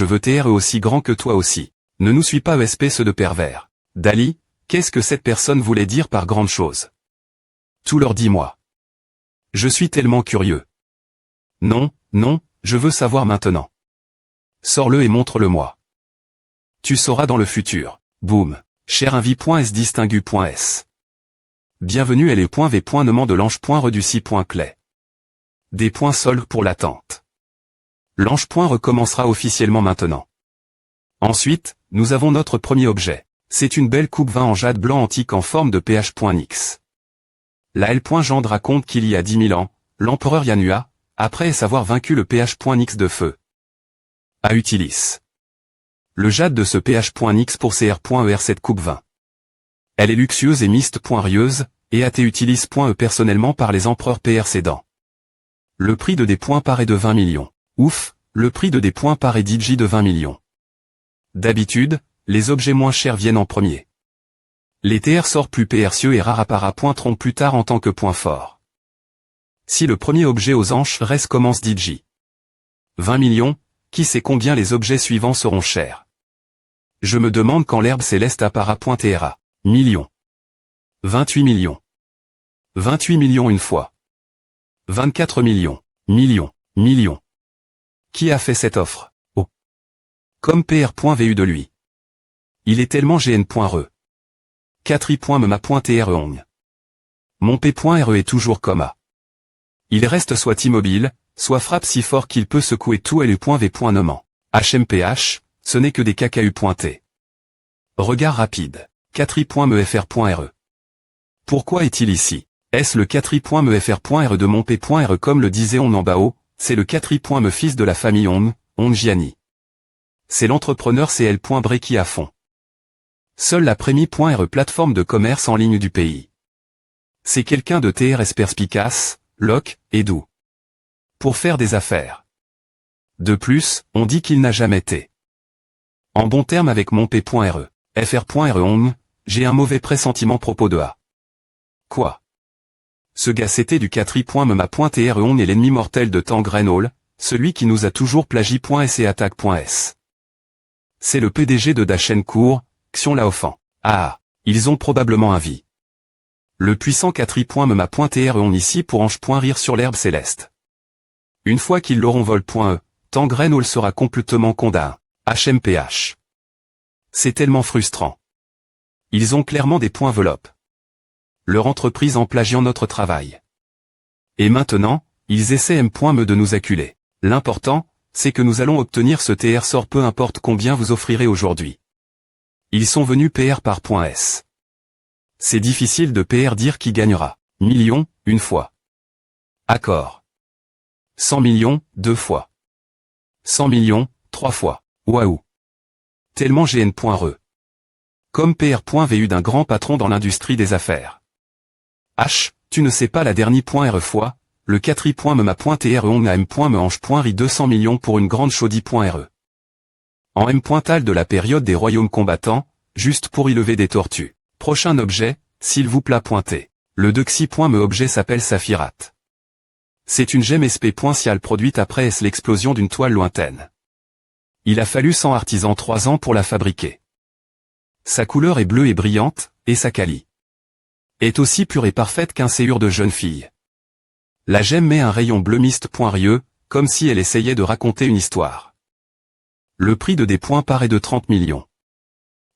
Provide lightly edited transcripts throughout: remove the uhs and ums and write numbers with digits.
Je veux TRE aussi grand que toi aussi. Ne nous suis pas espèce de pervers. Dali, qu'est-ce que cette personne voulait dire par grande chose? Tout leur dis-moi. Je suis tellement curieux. Non, non, je veux savoir maintenant. Sors-le et montre-le-moi. Tu sauras dans le futur. Boum. Cher invi.s distingu.s. Bienvenue LE.V.Neument de l'ange.reduci.clé. Des points sol pour l'attente. L'ange point recommencera officiellement maintenant. Ensuite, nous avons notre premier objet. C'est une belle coupe vin en jade blanc antique en forme de PH.Nix. La L.Gendre raconte qu'il y a 10 000 ans, l'empereur Yanua, après savoir vaincu le PH.Nix de feu, a utilisé le jade de ce PH.Nix pour CR.ER cette coupe vin. Elle est luxueuse et miste.rieuse, et a été utilisée personnellement par les empereurs précédents. Le prix de des points paraît de 20 millions. Ouf, le prix de des points paraît DJ de 20 millions. D'habitude, les objets moins chers viennent en premier. Les TR sortent plus précieux et rares apparaîtront plus tard en tant que point fort. Si le premier objet aux anges reste commence DJ 20 millions, qui sait combien les objets suivants seront chers? Je me demande quand l'herbe céleste appara.TRA. Millions. 28 millions. 28 millions une fois. 24 millions. Millions. Millions. Qui a fait cette offre? Oh. Comme PR.VU de lui. Il est tellement GN.RE. 4i.mema.TRE. Mon P.RE est toujours comme A. Il reste soit immobile, soit frappe si fort qu'il peut secouer tout LU.V.Neument. HMPH, ce n'est que des KKU.T. Regard rapide. 4i.mefr.RE. Pourquoi est-il ici? Est-ce le 4i.mefr.RE de mon P.RE comme le disait on en bas haut? C'est le 4i.me fils de la famille Ongiani. C'est l'entrepreneur CL.Breaki à fond. Seule la Premi.RE plateforme de commerce en ligne du pays. C'est quelqu'un de TRS perspicace, loc, et doux. Pour faire des affaires. De plus, on dit qu'il n'a jamais été en bon terme avec mon P.RE. FR.RE. J'ai un mauvais pressentiment propos de A. Quoi? Ce gars c'était du 4i.mema.TRE et l'ennemi mortel de Tangrain Hall, celui qui nous a toujours plagi.s et attaque.s. C'est le PDG de Dachencourt, Xion Laofan. Ah, ils ont probablement un vie. Le puissant 4i.mema.TRE ici pour ange.rire sur l'herbe céleste. Une fois qu'ils l'auront vol.e, Tangrain Hall sera complètement condamné. HMPH. C'est tellement frustrant. Ils ont clairement des points enveloppes. Leur entreprise en plagiant notre travail. Et maintenant, ils essaient M.me de nous acculer. L'important, c'est que nous allons obtenir ce TR sort peu importe combien vous offrirez aujourd'hui. Ils sont venus PR par .s. C'est difficile de PR dire qui gagnera. Millions, une fois. Accord. 100 millions, deux fois. 100 millions, trois fois. Waouh. Tellement GN.RE. Comme PR.VU d'un grand patron dans l'industrie des affaires. H, tu ne sais pas la dernière.RE fois, le 4i.mema.TRE à M.me 200 millions pour une grande chaudie.RE. En M.tal de la période des royaumes combattants, juste pour y lever des tortues. Prochain objet, s'il vous plaît pointé. Le Dexi.me objet s'appelle Saphirat. C'est une gemme SP.cial produite après l'explosion d'une toile lointaine. Il a fallu 100 artisans 3 ans pour la fabriquer. Sa couleur est bleue et brillante, et sa qualité est aussi pure et parfaite qu'un séure de jeune fille. La gemme met un rayon bleu miste.rieux, comme si elle essayait de raconter une histoire. Le prix de des points paraît de 30 millions.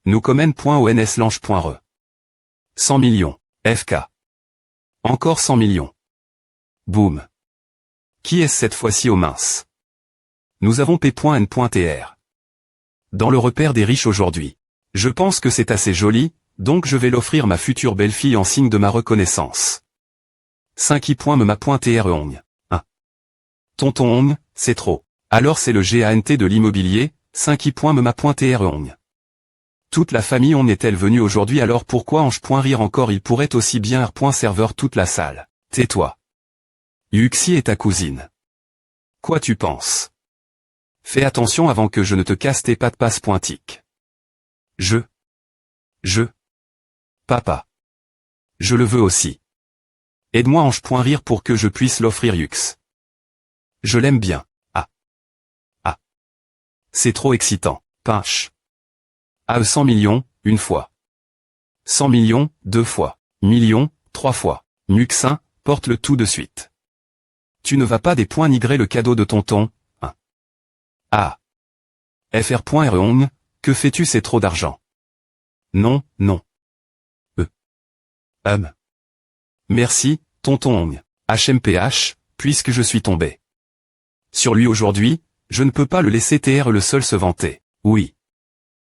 Nous commen.ons lange.re. 100 millions. FK. Encore 100 millions. Boum. Qui est-ce cette fois-ci aux minces? Nous avons P.N.TR. Dans le repère des riches aujourd'hui. Je pense que c'est assez joli, donc je vais l'offrir ma future belle-fille en signe de ma reconnaissance. 5i.mema.TRE 1. Tonton Ong, c'est trop. Alors c'est le GANT de l'immobilier, 5i.mema.TRE. Toute la famille on est-elle venue aujourd'hui alors pourquoi ange.rire encore il pourrait aussi bien r.serveur toute la salle. Tais-toi. Yuxi est ta cousine. Quoi tu penses? Fais attention avant que je ne te casse tes pattes passe pointique. Papa. Je le veux aussi. Aide-moi ange.rire pour que je puisse l'offrir Yux. Je l'aime bien. C'est trop excitant. Pinch. AE 100 millions, une fois. 100 millions, deux fois. Millions, trois fois. Muxin, porte le tout de suite. Tu ne vas pas des points nigrer le cadeau de tonton, hein. Ah. FR.RE, que fais-tu, c'est trop d'argent. Non, non. Merci, tonton Ong. HMPH, puisque je suis tombé sur lui aujourd'hui, je ne peux pas le laisser TR le seul se vanter. Oui.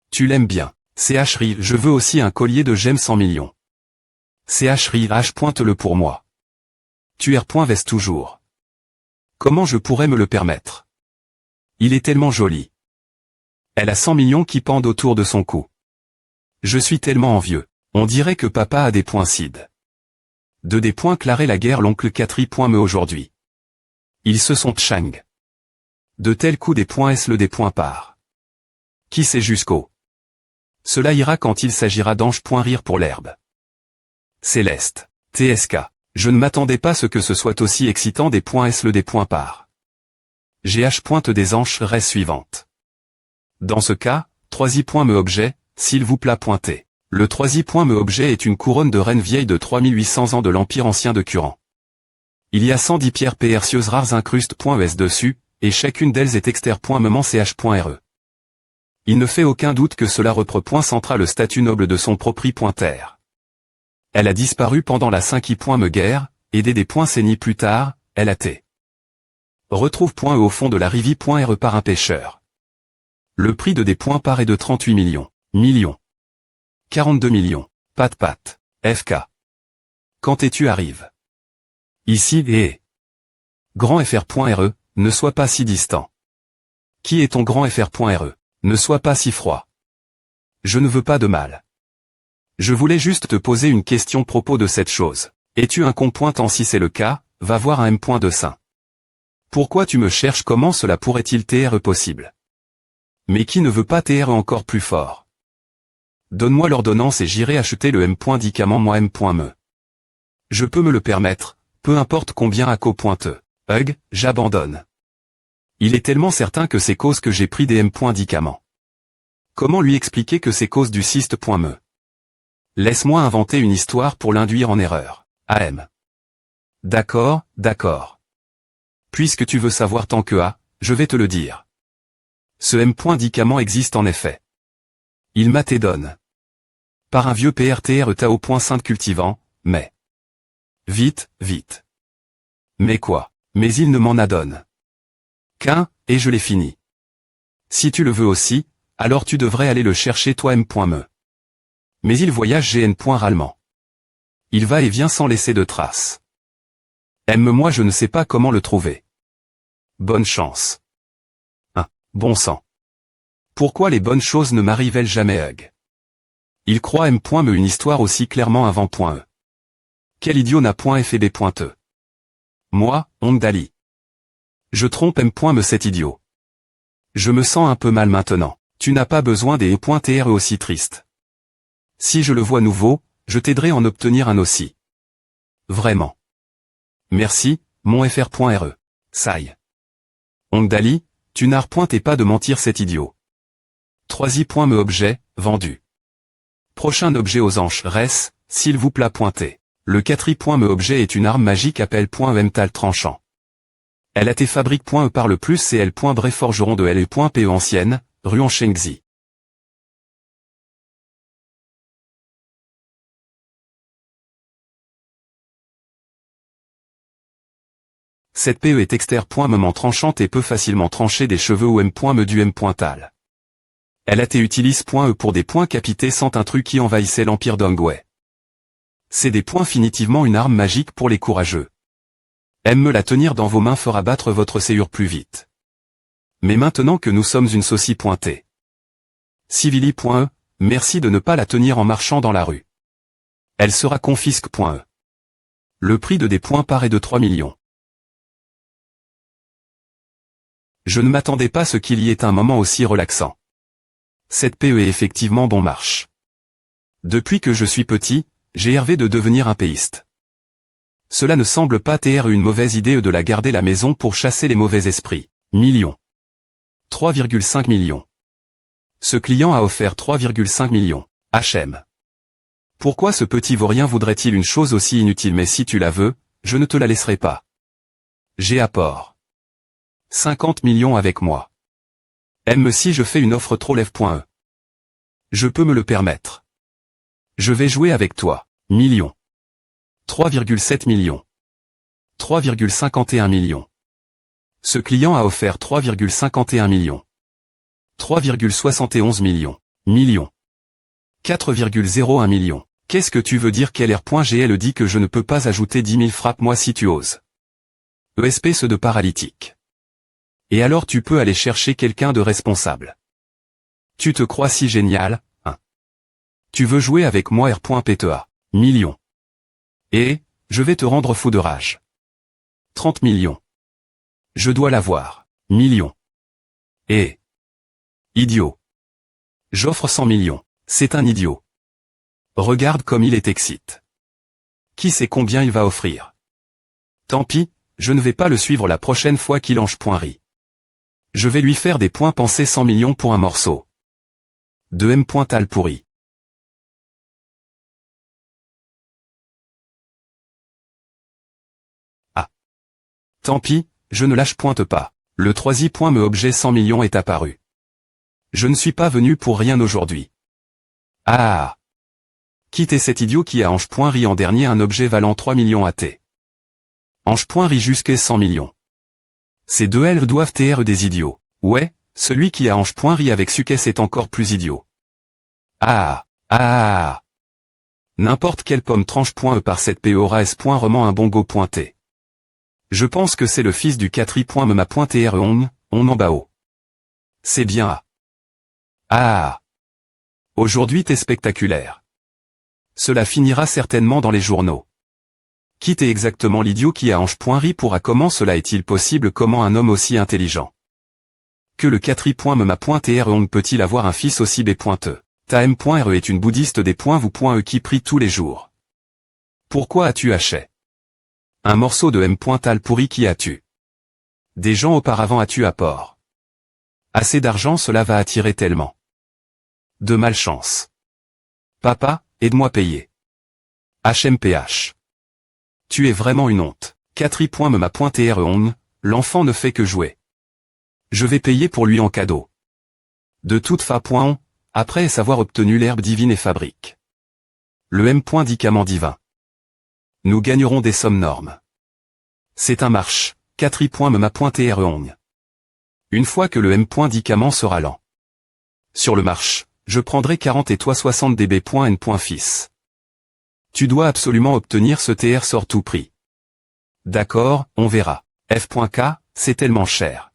Tu l'aimes bien. CHRI, je veux aussi un collier de gemmes 100 millions. CHRI, pointe-le pour moi. Tu veste toujours. Comment je pourrais me le permettre? Il est tellement joli. Elle a 100 millions qui pendent autour de son cou. Je suis tellement envieux. On dirait que papa a des points cides. De des points clarés la guerre l'oncle Catri me aujourd'hui. Ils se sont tchang. De tels coups des points est-ce le des points par. Qui sait jusqu'au. Cela ira quand il s'agira d'ange rire pour l'herbe. Céleste. TSK. Je ne m'attendais pas à ce que ce soit aussi excitant des points est-ce le des points par. GH pointe des anges reste suivante. Dans ce cas, 3i me objet, s'il vous plaît pointez. Le 3i me objet est une couronne de reine vieille de 3800 ans de l'Empire ancien de Curan. Il y a 110 pierres précieuses rares incrustes.es dessus, et chacune d'elles est exter.moment ch.re. Il ne fait aucun doute que cela représentera le statut noble de son propriétaire. Elle a disparu pendant la 5i guerre, et dès des points saignis plus tard, elle a été. Retrouve.e au fond de la rivière.re par un pêcheur. Le prix de des points par est de 38 millions. Millions. 42 millions. Pat. FK. Quand es-tu arrive. Ici et. Grand FR.RE, ne sois pas si distant. Qui est ton grand FR.RE? Ne sois pas si froid. Je ne veux pas de mal. Je voulais juste te poser une question à propos de cette chose. Es-tu un con? Si c'est le cas, va voir un M. Saint. Pourquoi tu me cherches? Comment cela pourrait-il TR possible? Mais qui ne veut pas TR encore plus fort? Donne-moi l'ordonnance et j'irai acheter le M.dicament moi M.me. Je peux me le permettre, peu importe combien à co-pointeux. J'abandonne. Il est tellement certain que c'est cause que j'ai pris des M.dicaments. Comment lui expliquer que c'est cause du cyste.me? Laisse-moi inventer une histoire pour l'induire en erreur. AM. D'accord. Puisque tu veux savoir tant que A, je vais te le dire. Ce M.dicament existe en effet. Il m'attédonne. Par un vieux PRTR Tao.5 cultivant, mais. Vite. Mais quoi? Mais il ne m'en adonne qu'un, et je l'ai fini. Si tu le veux aussi, alors tu devrais aller le chercher toi M.me. Mais il voyage GN. Râlement. Il va et vient sans laisser de traces. Moi je ne sais pas comment le trouver. Bonne chance. Bon sang. Pourquoi les bonnes choses ne m'arrivent-elles jamais? Il croit M.me une histoire aussi clairement avant.e. Quel idiot n'a point fait des pointeux. Moi, Ondali. Je trompe M.me cet idiot. Je me sens un peu mal maintenant. Tu n'as pas besoin des E.TRE aussi tristes. Si je le vois nouveau, je t'aiderai en obtenir un aussi. Vraiment. Merci, mon FR.RE. Saï. Ondali, tu n'as pointé pas de mentir cet idiot. 3i. Me objet, vendu. Prochain objet aux anges res, s'il vous plaît pointé. Le 4i. Me objet est une arme magique appel.emtal tranchant. Elle a été fabrique.e par le plus et L.Bré forgeron de L.Pe ancienne, rue en Shengzi. Cette PE est exter.moment tranchante et peut facilement trancher des cheveux ou M.me du M.tal. Elle a été utilise.e pour des points capités sans un truc qui envahissait l'empire d'Ongwei. C'est des points finitivement une arme magique pour les courageux. Me la tenir dans vos mains fera battre votre séure plus vite. Mais maintenant que nous sommes une saucie pointée. Civili.e, merci de ne pas la tenir en marchant dans la rue. Elle sera confisque.e. Le prix de des points paraît de 3 millions. Je ne m'attendais pas à ce qu'il y ait un moment aussi relaxant. Cette PE est effectivement bon marche. Depuis que je suis petit, j'ai rêvé de devenir un péiste. Cela ne semble pas être une mauvaise idée de la garder la maison pour chasser les mauvais esprits. Millions. 3,5 millions. Ce client a offert 3,5 millions. HM. Pourquoi ce petit vaurien voudrait-il une chose aussi inutile? Mais si tu la veux, je ne te la laisserai pas. J'ai apport. 50 millions avec moi. M si je fais une offre trop lève.e. Je peux me le permettre. Je vais jouer avec toi. Millions. 3,7 millions. 3,51 millions. Ce client a offert 3,51 millions. 3,71 millions. Millions. 4,01 millions. Qu'est-ce que tu veux dire? Quel R.GL dit que je ne peux pas ajouter 10 000? Frappe-moi si tu oses. ESP ce de paralytique. Et alors tu peux aller chercher quelqu'un de responsable. Tu te crois si génial, hein? Tu veux jouer avec moi? R.PTA. Millions. Et, je vais te rendre fou de rage. 30 millions. Je dois l'avoir. Millions. Et. Idiot. J'offre 100 millions. C'est un idiot. Regarde comme il est excite. Qui sait combien il va offrir? Tant pis, je ne vais pas le suivre la prochaine fois qu'il ange.ri. Je vais lui faire des points pensés 100 millions pour un morceau. De M.Tal pourri. Ah. Tant pis, je ne lâche pointe pas. Le troisième point me objet 100 millions est apparu. Je ne suis pas venu pour rien aujourd'hui. Ah. Quittez cet idiot qui a ange.ri en dernier un objet valant 3 millions à T. Ange.ri jusqu'à 100 millions. Ces deux L doivent être des idiots. Ouais, celui qui a ange.ri avec succès est encore plus idiot. Ah. Ah. N'importe quelle pomme tranche.e par cette P aura S.Roman un bongo pointé. Je pense que c'est le fils du 4i.mema.tr on en bas haut. C'est bien A. Ah. Aujourd'hui t'es spectaculaire. Cela finira certainement dans les journaux. Qui t'es exactement l'idiot qui a ange.ri pourra? Comment cela est-il possible? Comment un homme aussi intelligent que le 4i.mema.tr on peut-il avoir un fils aussi b.e? Ta M.re est une bouddhiste des vous.e qui prie tous les jours. Pourquoi as-tu acheté un morceau de M.Tal pourri? Qui as-tu? Des gens auparavant as-tu apport? Assez d'argent cela va attirer tellement de malchance. Papa, aide-moi payer. HMPH. Tu es vraiment une honte. 4i.mema.tr on, l'enfant ne fait que jouer. Je vais payer pour lui en cadeau. De toute façon, après savoir obtenu l'herbe divine et fabrique le M.Dicament divin. Nous gagnerons des sommes normes. C'est un marche. 4i.mema.tr on. Une fois que le M.Dicament sera lent. Sur le marche, je prendrai 40 et toi 60 dB.n. Fils. Tu dois absolument obtenir ce TR sort tout prix. D'accord, on verra. F.K, c'est tellement cher.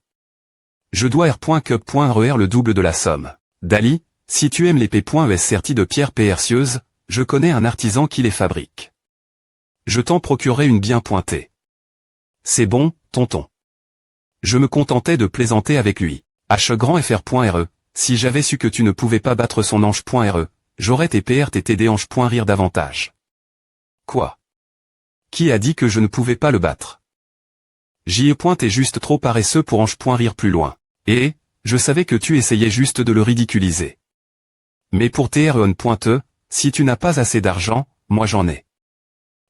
Je dois R.Cup.RER le double de la somme. Dali, si tu aimes les P.ES sertis de pierre précieuse, je connais un artisan qui les fabrique. Je t'en procurerai une bien pointée. C'est bon, tonton. Je me contentais de plaisanter avec lui. H.Grand.fr.re, si j'avais su que tu ne pouvais pas battre son ange.re, j'aurais tes PRTTD ange.rire davantage. Quoi? Qui a dit que je ne pouvais pas le battre? J.E. est juste trop paresseux pour ange.rire plus loin. Et, je savais que tu essayais juste de le ridiculiser. Mais pour TREON.E, si tu n'as pas assez d'argent, moi j'en ai.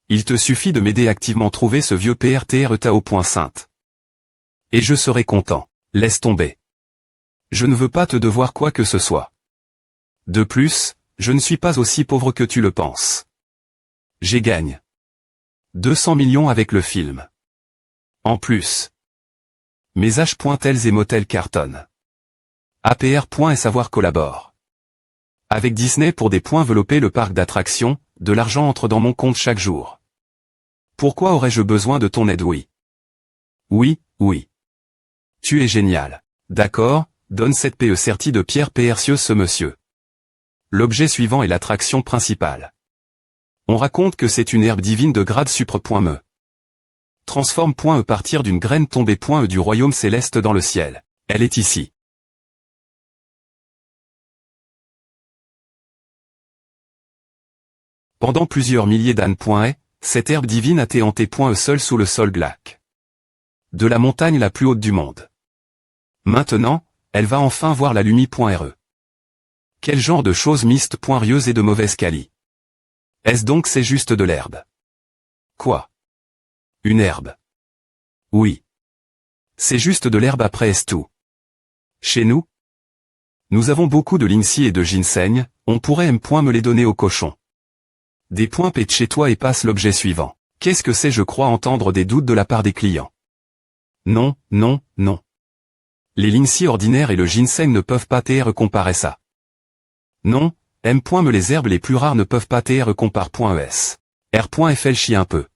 Il te suffit de m'aider activement trouver ce vieux PRTR Tao.Sainte. Et je serai content. Laisse tomber. Je ne veux pas te devoir quoi que ce soit. De plus, je ne suis pas aussi pauvre que tu le penses. J'ai gagne 200 millions avec le film. En plus. Mes H.Tels et motels cartonnent. APR. Et savoir collabore. Avec Disney pour des points envelopper le parc d'attractions, de l'argent entre dans mon compte chaque jour. Pourquoi aurais-je besoin de ton aide? Oui. Oui, oui. Tu es génial. D'accord, donne cette PE sertie de pierre précieuse ce monsieur. L'objet suivant est l'attraction principale. On raconte que c'est une herbe divine de grade supre.me. Transforme.e partir d'une graine tombée.e du royaume céleste dans le ciel. Elle est ici. Pendant plusieurs milliers d'années, cette herbe divine a été hantée.e seule sous le sol glac de la montagne la plus haute du monde. Maintenant, elle va enfin voir la lumi.re. Quel genre de choses mixtes, et de mauvaise quali. Est-ce donc c'est juste de l'herbe? Quoi? Une herbe? Oui. C'est juste de l'herbe après est tout. Chez nous? Nous avons beaucoup de linseed et de ginseng, on pourrait me les donner aux cochons. Des points pètent chez toi et passe l'objet suivant. Qu'est-ce que c'est? Je crois entendre des doutes de la part des clients. Non, non, non. Les linseed ordinaires et le ginseng ne peuvent pas comparer ça. Non, me les herbes les plus rares ne peuvent pas compare.es. R.fl chie un peu.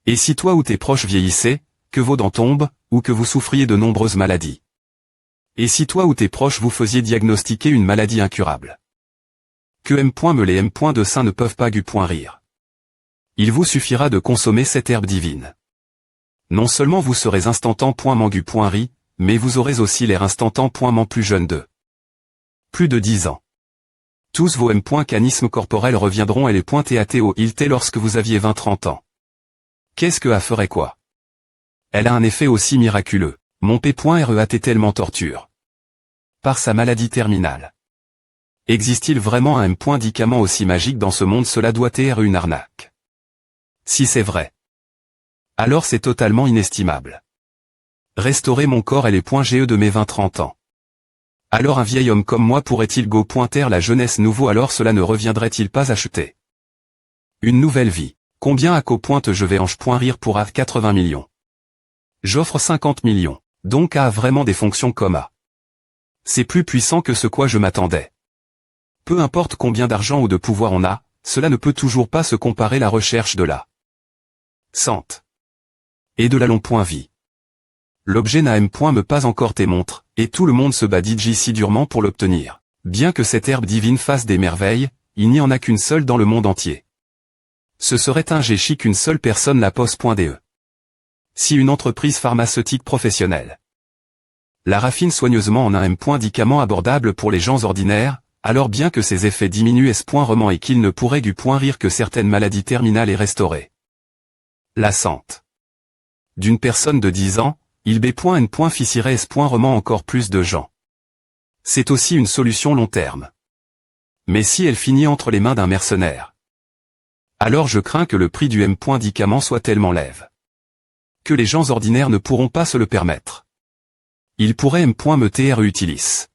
Et si toi ou tes proches vieillissaient, que vos dents tombent, ou que vous souffriez de nombreuses maladies? Et si toi ou tes proches vous faisiez diagnostiquer une maladie incurable? Que les de saint ne peuvent pas rire. Il vous suffira de consommer cette herbe divine. Non seulement vous serez instantan.mangu.ri, mais vous aurez aussi l'air instantan.man plus jeune de plus de 10 ans. Tous vos canismes corporels reviendront et les TATO lorsque vous aviez 20-30 ans. Qu'est-ce que a ferait quoi? Elle a un effet aussi miraculeux. Mon P.REAT tellement torture. Par sa maladie terminale. Existe-t-il vraiment un médicament aussi magique dans ce monde? Cela doit être une arnaque. Si c'est vrai, alors c'est totalement inestimable. Restaurer mon corps et les .GE de mes 20-30 ans. Alors un vieil homme comme moi pourrait-il la jeunesse nouveau? Alors cela ne reviendrait-il pas acheter une nouvelle vie? Combien à je vais rire pour 80 millions. J'offre 50 millions. Donc a vraiment des fonctions comme A. C'est plus puissant que ce quoi je m'attendais. Peu importe combien d'argent ou de pouvoir on a, cela ne peut toujours pas se comparer la recherche de la sente et de la long.vie. L'objet n'a me pas encore tes montres, et tout le monde se bat si durement pour l'obtenir. Bien que cette herbe divine fasse des merveilles, il n'y en a qu'une seule dans le monde entier. Ce serait un géchi qu'une seule personne la pose.de. Si une entreprise pharmaceutique professionnelle la raffine soigneusement en un médicament abordable pour les gens ordinaires, alors bien que ses effets diminuent et qu'il ne pourrait rire que certaines maladies terminales et restaurer la santé d'une personne de 10 ans, il ficirait encore plus de gens. C'est aussi une solution long terme. Mais si elle finit entre les mains d'un mercenaire, alors je crains que le prix du médicament soit tellement lève que les gens ordinaires ne pourront pas se le permettre. Ils pourraient me utilis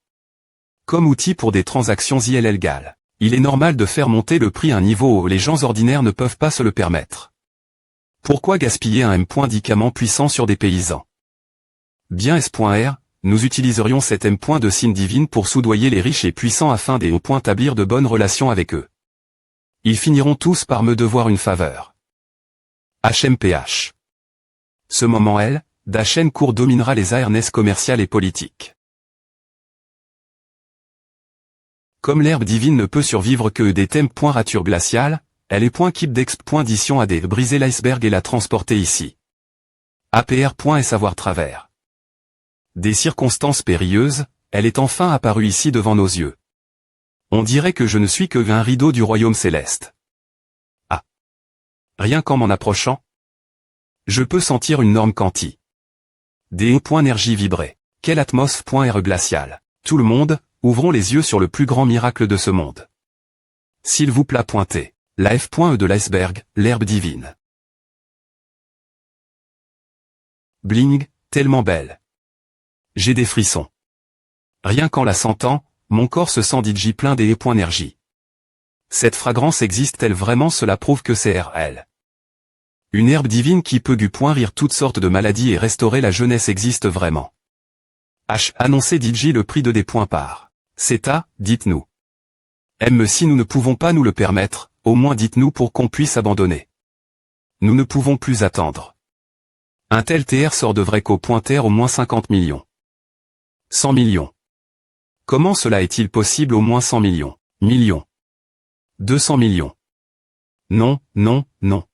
comme outil pour des transactions illégales. Il est normal de faire monter le prix à un niveau où les gens ordinaires ne peuvent pas se le permettre. Pourquoi gaspiller un médicament puissant sur des paysans? Bien S.R, nous utiliserions cet de signe divine pour soudoyer les riches et puissants afin d'établir de bonnes relations avec eux. Ils finiront tous par me devoir une faveur. HMPH. Ce moment Dachen court dominera les awareness commerciales et politiques. Comme l'herbe divine ne peut survivre que des thèmes rature glaciale, elle est keep d'exp.dition à des briser l'iceberg et la transporter ici. APR. Et savoir travers des circonstances périlleuses, elle est enfin apparue ici devant nos yeux. On dirait que je ne suis que un rideau du royaume céleste. Ah. Rien qu'en m'en approchant, je peux sentir une norme quanti. Des énergie vibrer. Quelle atmosphère glaciale. Tout le monde, ouvrons les yeux sur le plus grand miracle de ce monde. S'il vous plaît pointez. La F.E de l'iceberg, l'herbe divine. Bling, tellement belle. J'ai des frissons. Rien qu'en la sentant, mon corps se sent plein des énergie. Cette fragrance existe-t-elle vraiment? Cela prouve que c'est elle. Une herbe divine qui peut rire toutes sortes de maladies et restaurer la jeunesse existe vraiment. Annoncez le prix de des points par. C'est à, dites-nous. Si nous ne pouvons pas nous le permettre, au moins dites-nous pour qu'on puisse abandonner. Nous ne pouvons plus attendre. Un tel TR sort de vrai qu'au au moins 50 millions. 100 millions. Comment cela est-il possible? Au moins 100 millions. Millions. 200 millions. Non, non, non.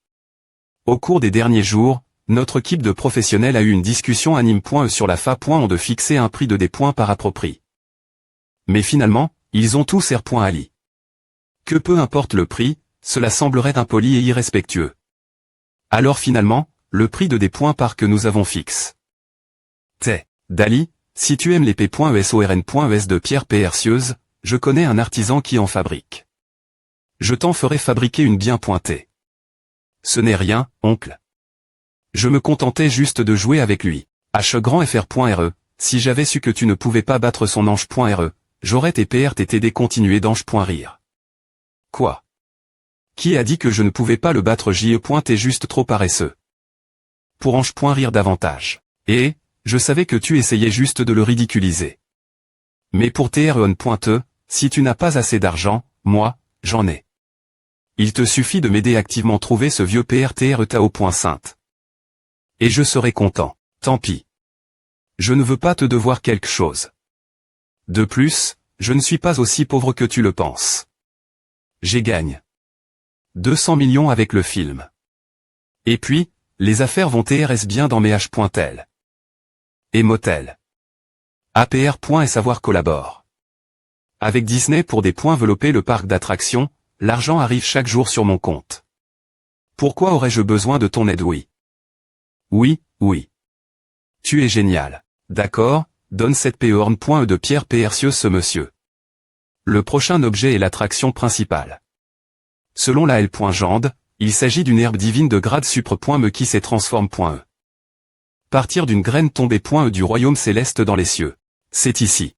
Au cours des derniers jours, notre équipe de professionnels a eu une discussion anime.e sur la FA.on de fixer un prix de des points par appropri. Mais finalement, ils ont tous R.ali. Que peu importe le prix, cela semblerait impoli et irrespectueux. Alors finalement, le prix de des points par que nous avons fixe. Dali, Si tu aimes les p.esorn.es de pierre précieuse, je connais un artisan qui en fabrique. Je t'en ferai fabriquer une bien pointée. Ce n'est rien, oncle. Je me contentais juste de jouer avec lui. H-grand-fr.re, si j'avais su que tu ne pouvais pas battre son ange.re, j'aurais TPRTTD continué d'ange.rire. Quoi? Qui a dit que je ne pouvais pas le battre? T'es juste trop paresseux. Pour ange.rire davantage. Et, je savais que tu essayais juste de le ridiculiser. Mais pour TREON.te, si tu n'as pas assez d'argent, moi, j'en ai. Il te suffit de m'aider activement trouver ce vieux PRTRETAO.sainte. Et je serai content. Tant pis. Je ne veux pas te devoir quelque chose. De plus, je ne suis pas aussi pauvre que tu le penses. J'ai gagne 200 millions avec le film. Et puis, les affaires vont TRS bien dans mes H.tel. Et motel. APR. Savoir collabore. Avec Disney pour des points développer le parc d'attractions, l'argent arrive chaque jour sur mon compte. Pourquoi aurais-je besoin de ton aide? Oui. Oui, oui. Tu es génial. D'accord, donne cette PEORN.e de pierre précieuse ce monsieur. Le prochain objet est l'attraction principale. Selon la L.Jande, il s'agit d'une herbe divine de grade supre.me qui s'est transforme.e. Partir d'une graine tombée.e du royaume céleste dans les cieux. C'est ici.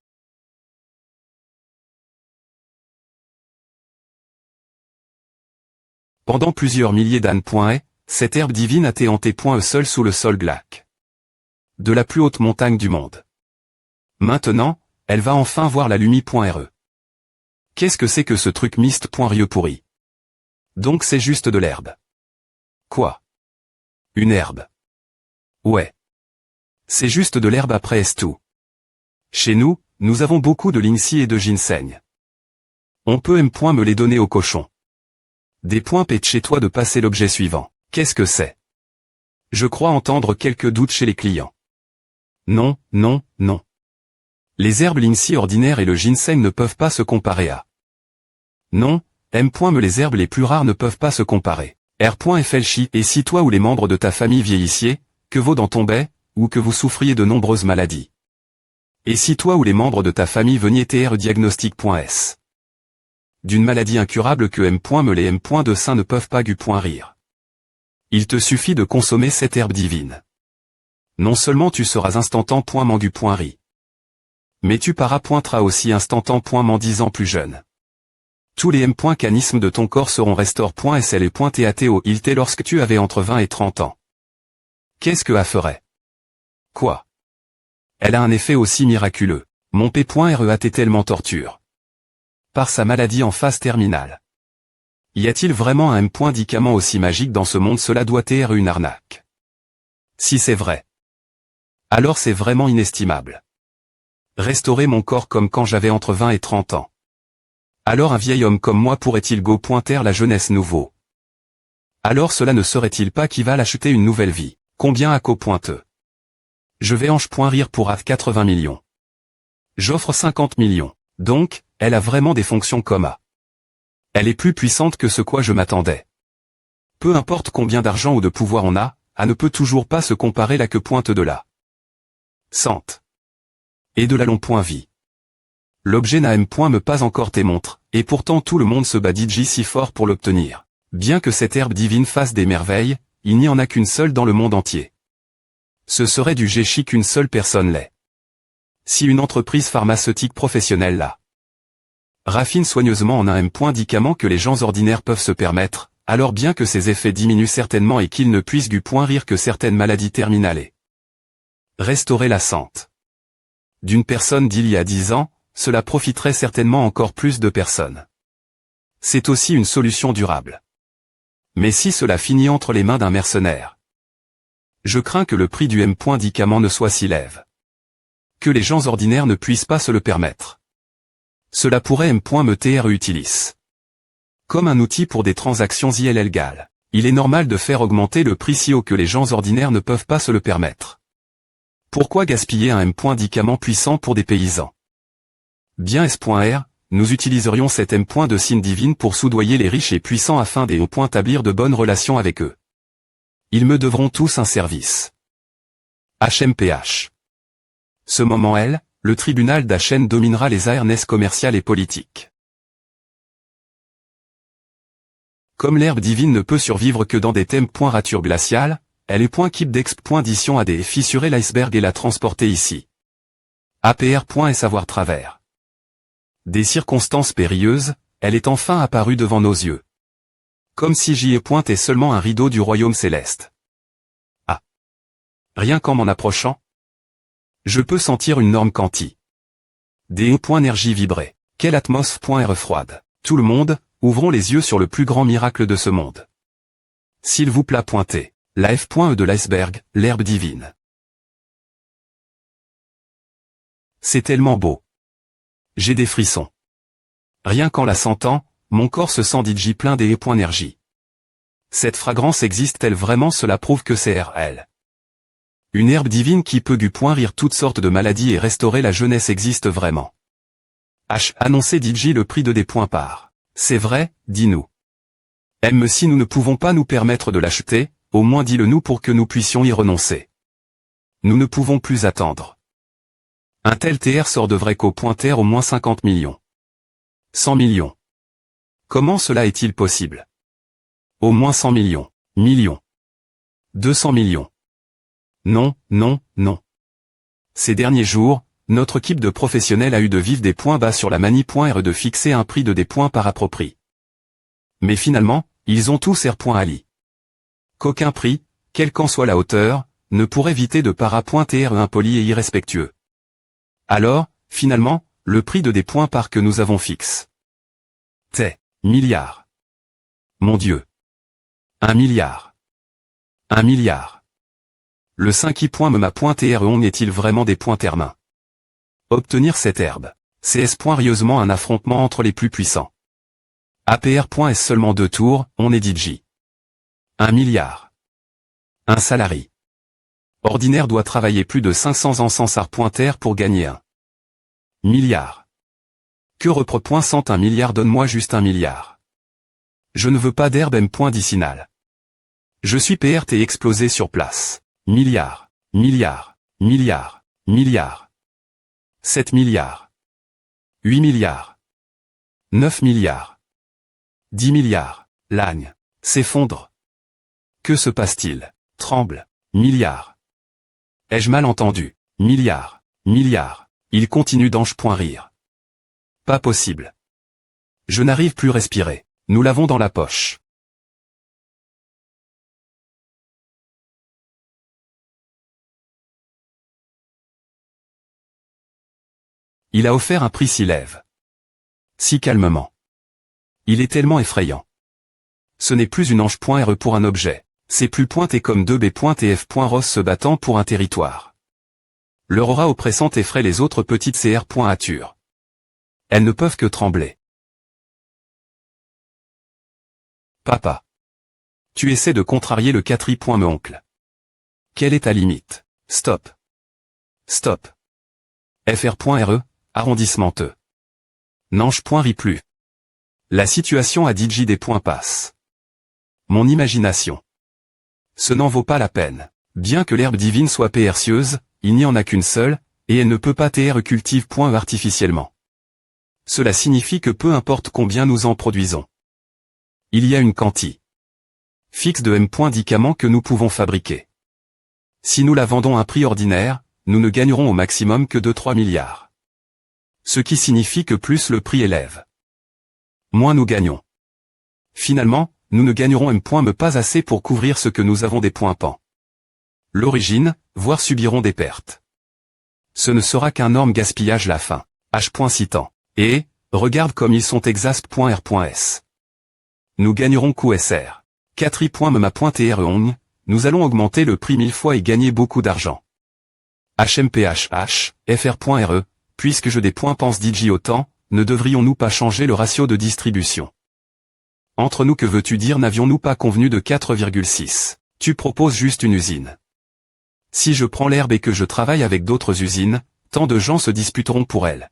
Pendant plusieurs milliers d'années, cette herbe divine a été hantée.e seule sous le sol glaque de la plus haute montagne du monde. Maintenant, elle va enfin voir la lumie.re. Qu'est-ce que c'est que ce truc mist.rieux pourri? Donc c'est juste de l'herbe. Quoi? Une herbe? Ouais. C'est juste de l'herbe après est tout. Chez nous, nous avons beaucoup de linseed et de ginseng. On peut me les donner aux cochons. Des points pète chez toi de passer l'objet suivant. Qu'est-ce que c'est? Je crois entendre quelques doutes chez les clients. Non, non, non. Les herbes linseed ordinaires et le ginseng ne peuvent pas se comparer à. Non, les herbes les plus rares ne peuvent pas se comparer. R.Felchi, et si toi ou les membres de ta famille vieillissiez, que vos dents tombaient, ou que vous souffriez de nombreuses maladies. Et si toi ou les membres de ta famille veniez diagnostic.s. D'une maladie incurable que les de sein ne peuvent pas rire. Il te suffit de consommer cette herbe divine. Non seulement tu seras instantan.mangu.ri. Mais tu parapointeras aussi instantan.man 10 ans plus jeune. Tous les canismes de ton corps seront restore.sl et .tato ilt lorsque tu avais entre 20 et 30 ans. Qu'est-ce que A ferait? Quoi? Elle a un effet aussi miraculeux. Mon P.REAT tellement torture. Par sa maladie en phase terminale. Y a-t-il vraiment un médicament aussi magique dans ce monde? Cela doit être une arnaque. Si c'est vrai. Alors c'est vraiment inestimable. Restaurer mon corps comme quand j'avais entre 20 et 30 ans. Alors un vieil homme comme moi pourrait-il pointer la jeunesse nouveau? Alors cela ne serait-il pas qui va l'acheter une nouvelle vie? Combien à co-pointeux? Je vais ange.rire pour 80 millions. J'offre 50 millions. Donc, elle a vraiment des fonctions comme A. Elle est plus puissante que ce quoi je m'attendais. Peu importe combien d'argent ou de pouvoir on a, A ne peut toujours pas se comparer la que pointe de la Sante. Et de la long.vie. L'objet n'a me pas encore tes montres, et pourtant tout le monde se bat DJ si fort pour l'obtenir. Bien que cette herbe divine fasse des merveilles, il n'y en a qu'une seule dans le monde entier. Ce serait du géchi qu'une seule personne l'ait. Si une entreprise pharmaceutique professionnelle la raffine soigneusement en un médicament que les gens ordinaires peuvent se permettre, alors bien que ses effets diminuent certainement et qu'ils ne puissent rire que certaines maladies terminales. Restaurer la santé d'une personne d'il y a 10 ans, cela profiterait certainement encore plus de personnes. C'est aussi une solution durable. Mais si cela finit entre les mains d'un mercenaire, je crains que le prix du médicament ne soit si lève. Que les gens ordinaires ne puissent pas se le permettre. Cela pourrait me TRE comme un outil pour des transactions illégales. Il est normal de faire augmenter le prix si haut que les gens ordinaires ne peuvent pas se le permettre. Pourquoi gaspiller un médicament puissant pour des paysans? Bien S.R, nous utiliserions cet de signe divine pour soudoyer les riches et puissants afin d'établir de bonnes relations avec eux. Ils me devront tous un service. HMPH. Ce moment le tribunal d'Aachen dominera les awareness commerciales et politiques. Comme l'herbe divine ne peut survivre que dans des thèmes rature glaciale, elle est keep d'exp.dition AD fissurer l'iceberg et la transporter ici. APR. Et savoir travers. Des circonstances périlleuses, elle est enfin apparue devant nos yeux. Comme si j'y ai pointé seulement un rideau du royaume céleste. Ah. Rien qu'en m'en approchant. Je peux sentir une norme quanti. Des énergie vibrer. Quelle atmosphère froide. Tout le monde, ouvrons les yeux sur le plus grand miracle de ce monde. S'il vous plaît pointez. La F.E de l'iceberg, l'herbe divine. C'est tellement beau. J'ai des frissons. Rien qu'en la sentant, mon corps se sent DJ plein des énergie. Cette fragrance existe-t-elle vraiment? Cela prouve que c'est elle. Une herbe divine qui peut rire toutes sortes de maladies et restaurer la jeunesse existe vraiment. Annoncé DJ le prix de des points par. C'est vrai, dis-nous. Si nous ne pouvons pas nous permettre de l'acheter, au moins dis-le nous pour que nous puissions y renoncer. Nous ne pouvons plus attendre. Un tel TR sort de vrai qu'au pointeur au moins 50 millions. 100 millions. Comment cela est-il possible? Au moins 100 millions. Millions. 200 millions. Non, non, non. Ces derniers jours, notre équipe de professionnels a eu de vivre des points bas sur la manie.R de fixer un prix de des points par approprié. Mais finalement, ils ont tous R.Ali. Qu'aucun prix, quelle qu'en soit la hauteur, ne pourrait éviter de para.TR impoli et irrespectueux. Alors, finalement, le prix de des points par que nous avons fixe. Milliard. Mon Dieu. 1 milliard. 1 milliard. Le 5i.me.TR on est-il vraiment des points termains? Obtenir cette herbe. C'est rieusement un affrontement entre les plus puissants. APR. Seulement 2 tours, on est DJ. 1 milliard. Un salarié ordinaire doit travailler plus de 500 ans sans SAR.TR pour gagner 1 milliard. Que repre. 101 milliards donne-moi juste 1 milliard. Je ne veux pas d'herbe M.Dicinal. Je suis PRT explosé sur place. Milliard, milliard, milliard, milliard. 7 milliards. 8 milliards. 9 milliards. 10 milliards. L'agne s'effondre. Que se passe-t-il? Tremble. Milliard. Ai-je mal entendu? Milliard. Milliard. Il continue d'ange.rire. Pas possible. Je n'arrive plus à respirer. Nous l'avons dans la poche. Il a offert un prix si lève. Si calmement. Il est tellement effrayant. Ce n'est plus une ange.re pour un objet. C'est plus pointé comme 2b.tf.ros se battant pour un territoire. Leur aura oppressante effraie les autres petites cr.ature. Elles ne peuvent que trembler. Papa. Tu essaies de contrarier le 4i. Me oncle. Quelle est ta limite? Stop. Stop. fr.re, arrondissement E. Nange.ri plus. La situation à DJ des points passe. Mon imagination. Ce n'en vaut pas la peine. Bien que l'herbe divine soit percieuse, il n'y en a qu'une seule, et elle ne peut pas TR cultive artificiellement. Cela signifie que peu importe combien nous en produisons. Il y a une quantité fixe de M.médicaments que nous pouvons fabriquer. Si nous la vendons à un prix ordinaire, nous ne gagnerons au maximum que 2-3 milliards. Ce qui signifie que plus le prix élève, moins nous gagnons. Finalement, nous ne gagnerons M.me pas assez pour couvrir ce que nous avons des points pan. L'origine, voire subirons des pertes. Ce ne sera qu'un énorme gaspillage la fin. H. citant. Et, regarde comme ils sont exasp.r.s. Nous gagnerons QSR. 4i.mema.tr. Nous allons augmenter le prix 1000 fois et gagner beaucoup d'argent. HMPHH, fr.re, puisque je des points pense DJ autant, ne devrions-nous pas changer le ratio de distribution? Entre nous, que veux-tu dire? N'avions-nous pas convenu de 4,6? Tu proposes juste une usine. Si je prends l'herbe et que je travaille avec d'autres usines, tant de gens se disputeront pour elle.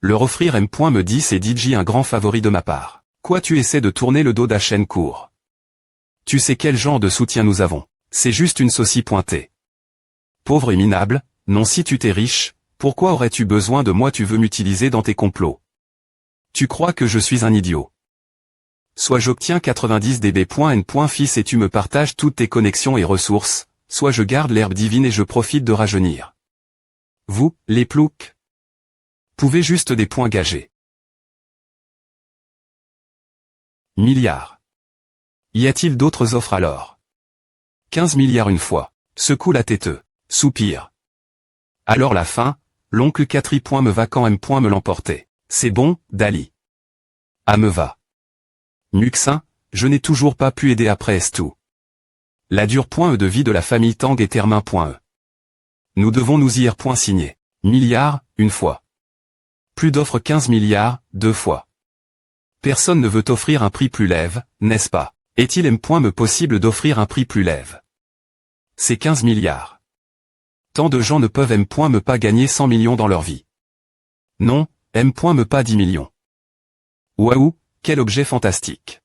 Leur offrir M.me dit c'est DJ un grand favori de ma part. Quoi, tu essaies de tourner le dos d'Aachen court? Tu sais quel genre de soutien nous avons? C'est juste une saucie pointée. Pauvre et minable, non si tu t'es riche, pourquoi aurais-tu besoin de moi, tu veux m'utiliser dans tes complots. Tu crois que je suis un idiot. Soit j'obtiens 90 dB.N. fils et tu me partages toutes tes connexions et ressources, soit je garde l'herbe divine et je profite de rajeunir. Vous, les ploucs, pouvez juste des points gagés. Milliards. Y a-t-il d'autres offres alors? 15 milliards une fois. Secoue la tête. Soupire. Alors la fin, l'oncle Catri. Me va quand M. Me l'emporter. C'est bon, Dali. Ah me va. Muxin, je n'ai toujours pas pu aider après tout. La dure de vie de la famille Tang et Termin. Nous devons nous y signer. Milliards, une fois. Plus d'offres 15 milliards, deux fois. Personne ne veut offrir un prix plus lève, n'est-ce pas? Est-il me possible d'offrir un prix plus lève? C'est 15 milliards. Tant de gens ne peuvent me pas gagner 100 millions dans leur vie. Non, me pas 10 millions. Waouh, quel objet fantastique.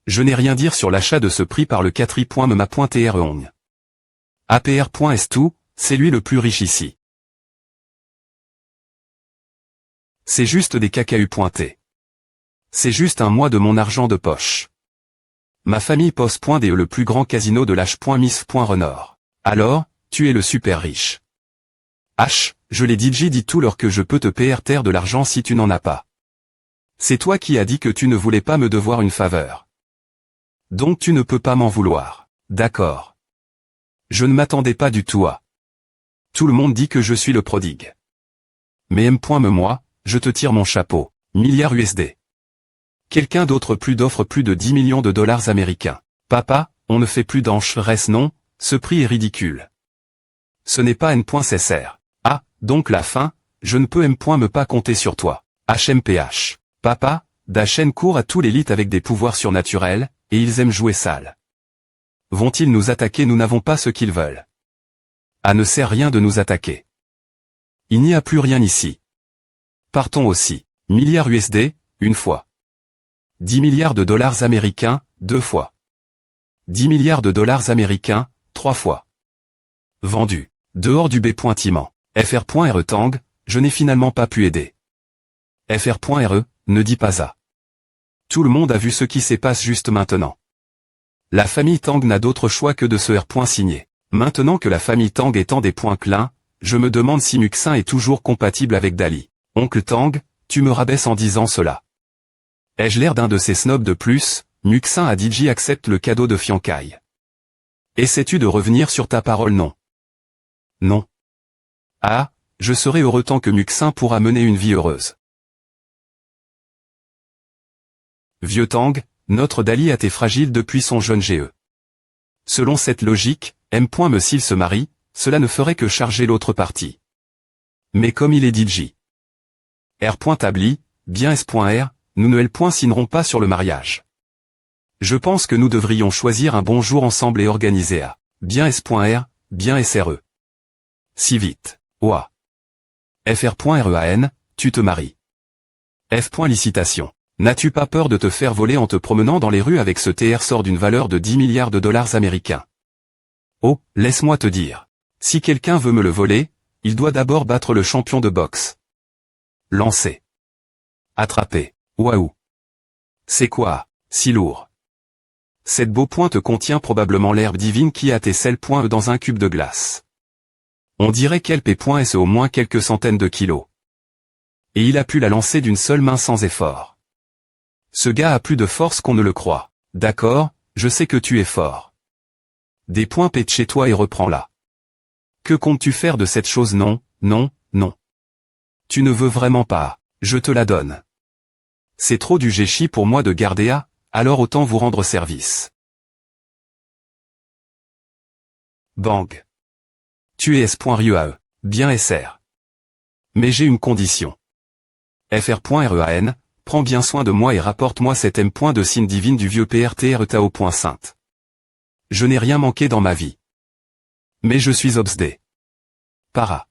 Je n'ai rien dire sur l'achat de ce prix par le Catri. Me m'a pointé Reong. APR. Tout, c'est lui le plus riche ici. C'est juste des cacahus pointés. C'est juste un mois de mon argent de poche. Ma famille pose.de le plus grand casino de l'H.Miss.Renord. Alors, tu es le super riche. H, je l'ai dit tout l'heure que je peux te payer terre de l'argent si tu n'en as pas. C'est toi qui as dit que tu ne voulais pas me devoir une faveur. Donc tu ne peux pas m'en vouloir. D'accord. Je ne m'attendais pas du tout à. Tout le monde dit que je suis le prodigue. Mais moi, je te tire mon chapeau. Milliards USD. Quelqu'un d'autre plus d'offre plus de 10 millions de dollars américains. Papa, on ne fait plus d'enchères non, ce prix est ridicule. Ce n'est pas N.SR. Ah, donc la fin, je ne peux me pas compter sur toi. HMPH. Papa, Dachen court à tous l'élite avec des pouvoirs surnaturels, et ils aiment jouer sale. Vont-ils nous attaquer? Nous n'avons pas ce qu'ils veulent. Ah, ne sert rien de nous attaquer. Il n'y a plus rien ici. Partons aussi. Milliards USD, une fois. 10 milliards de dollars américains, deux fois. 10 milliards de dollars américains, trois fois. Vendu. Dehors du B.Timent. FR.RE Tang, je n'ai finalement pas pu aider. FR.RE, ne dis pas ça. Tout le monde a vu ce qui se passe juste maintenant. La famille Tang n'a d'autre choix que de se signer. Maintenant que la famille Tang est en des points clins, je me demande si Muxin est toujours compatible avec Dali. Oncle Tang, tu me rabaisses en disant cela. Ai-je l'air d'un de ces snobs de plus? Muxin a dit accepte le cadeau de fiançailles. Essaies-tu de revenir sur ta parole? Non. Non. Ah, je serai heureux tant que Muxin pourra mener une vie heureuse. Vieux Tang, notre Dali a été fragile depuis son jeune GE. Selon cette logique, me s'il se marie, cela ne ferait que charger l'autre partie. Mais comme il est DJ. R.Tabli, bien S.R, nous ne signerons pas sur le mariage. Je pense que nous devrions choisir un bon jour ensemble et organiser à bien S.R, bien SRE. Si vite. Ouah. FR.REAN, tu te maries. F.Licitation. N'as-tu pas peur de te faire voler en te promenant dans les rues avec ce TR sort d'une valeur de 10 milliards de dollars américains? Oh, laisse-moi te dire. Si quelqu'un veut me le voler, il doit d'abord battre le champion de boxe. Lancer. Attraper. Waouh. C'est quoi, si lourd? Cette beau pointe contient probablement l'herbe divine qui a tes sels dans un cube de glace. On dirait qu'elle pèse au moins quelques centaines de kilos. Et il a pu la lancer d'une seule main sans effort. Ce gars a plus de force qu'on ne le croit. D'accord, je sais que tu es fort. Des points pète chez toi et reprends-la. Que comptes-tu faire de cette chose? Non, non, non. Tu ne veux vraiment pas, je te la donne. C'est trop du géchi pour moi de garder à, alors autant vous rendre service. Bang. Tu es S.RUAE, bien SR. Mais j'ai une condition. FR.REAN, prends bien soin de moi et rapporte-moi cet M. de signe divine du vieux PRTR Tao. Sainte. Je n'ai rien manqué dans ma vie. Mais je suis obsédé. Para.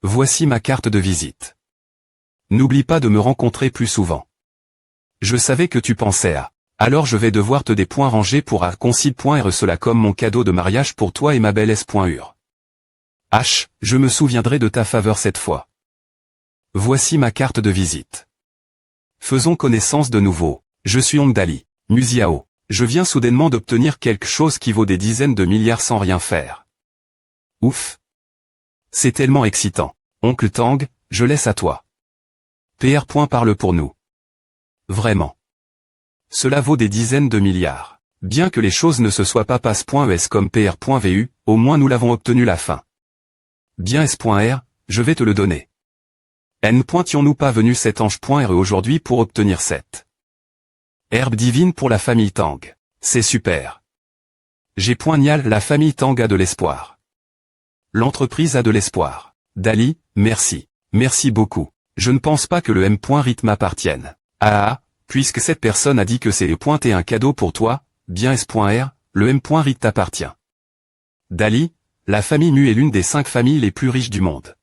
Voici ma carte de visite. N'oublie pas de me rencontrer plus souvent. Je savais que tu pensais à. Alors je vais devoir te des points rangés pour à concile.re cela comme mon cadeau de mariage pour toi et ma belle S.UR. H, je me souviendrai de ta faveur cette fois. Voici ma carte de visite. Faisons connaissance de nouveau. Je suis Ongdali. Musiao. Je viens soudainement d'obtenir quelque chose qui vaut des dizaines de milliards sans rien faire. Ouf. C'est tellement excitant. Oncle Tang, je laisse à toi. PR. Parle pour nous. Vraiment. Cela vaut des dizaines de milliards. Bien que les choses ne se soient pas passe.es comme PR.vu, au moins nous l'avons obtenu la fin. Bien S.R, je vais te le donner. N.nous pas venu cet ange.re aujourd'hui pour obtenir cette herbe divine pour la famille Tang. C'est super. G.nial, la famille Tang a de l'espoir. L'entreprise a de l'espoir. Dali, merci. Merci beaucoup. Je ne pense pas que le M.rit m'appartienne. Ah, puisque cette personne a dit que c'est le un cadeau pour toi, bien S.R, le M.rit t'appartient. Dali, la famille Mu est l'une des 5 familles les plus riches du monde.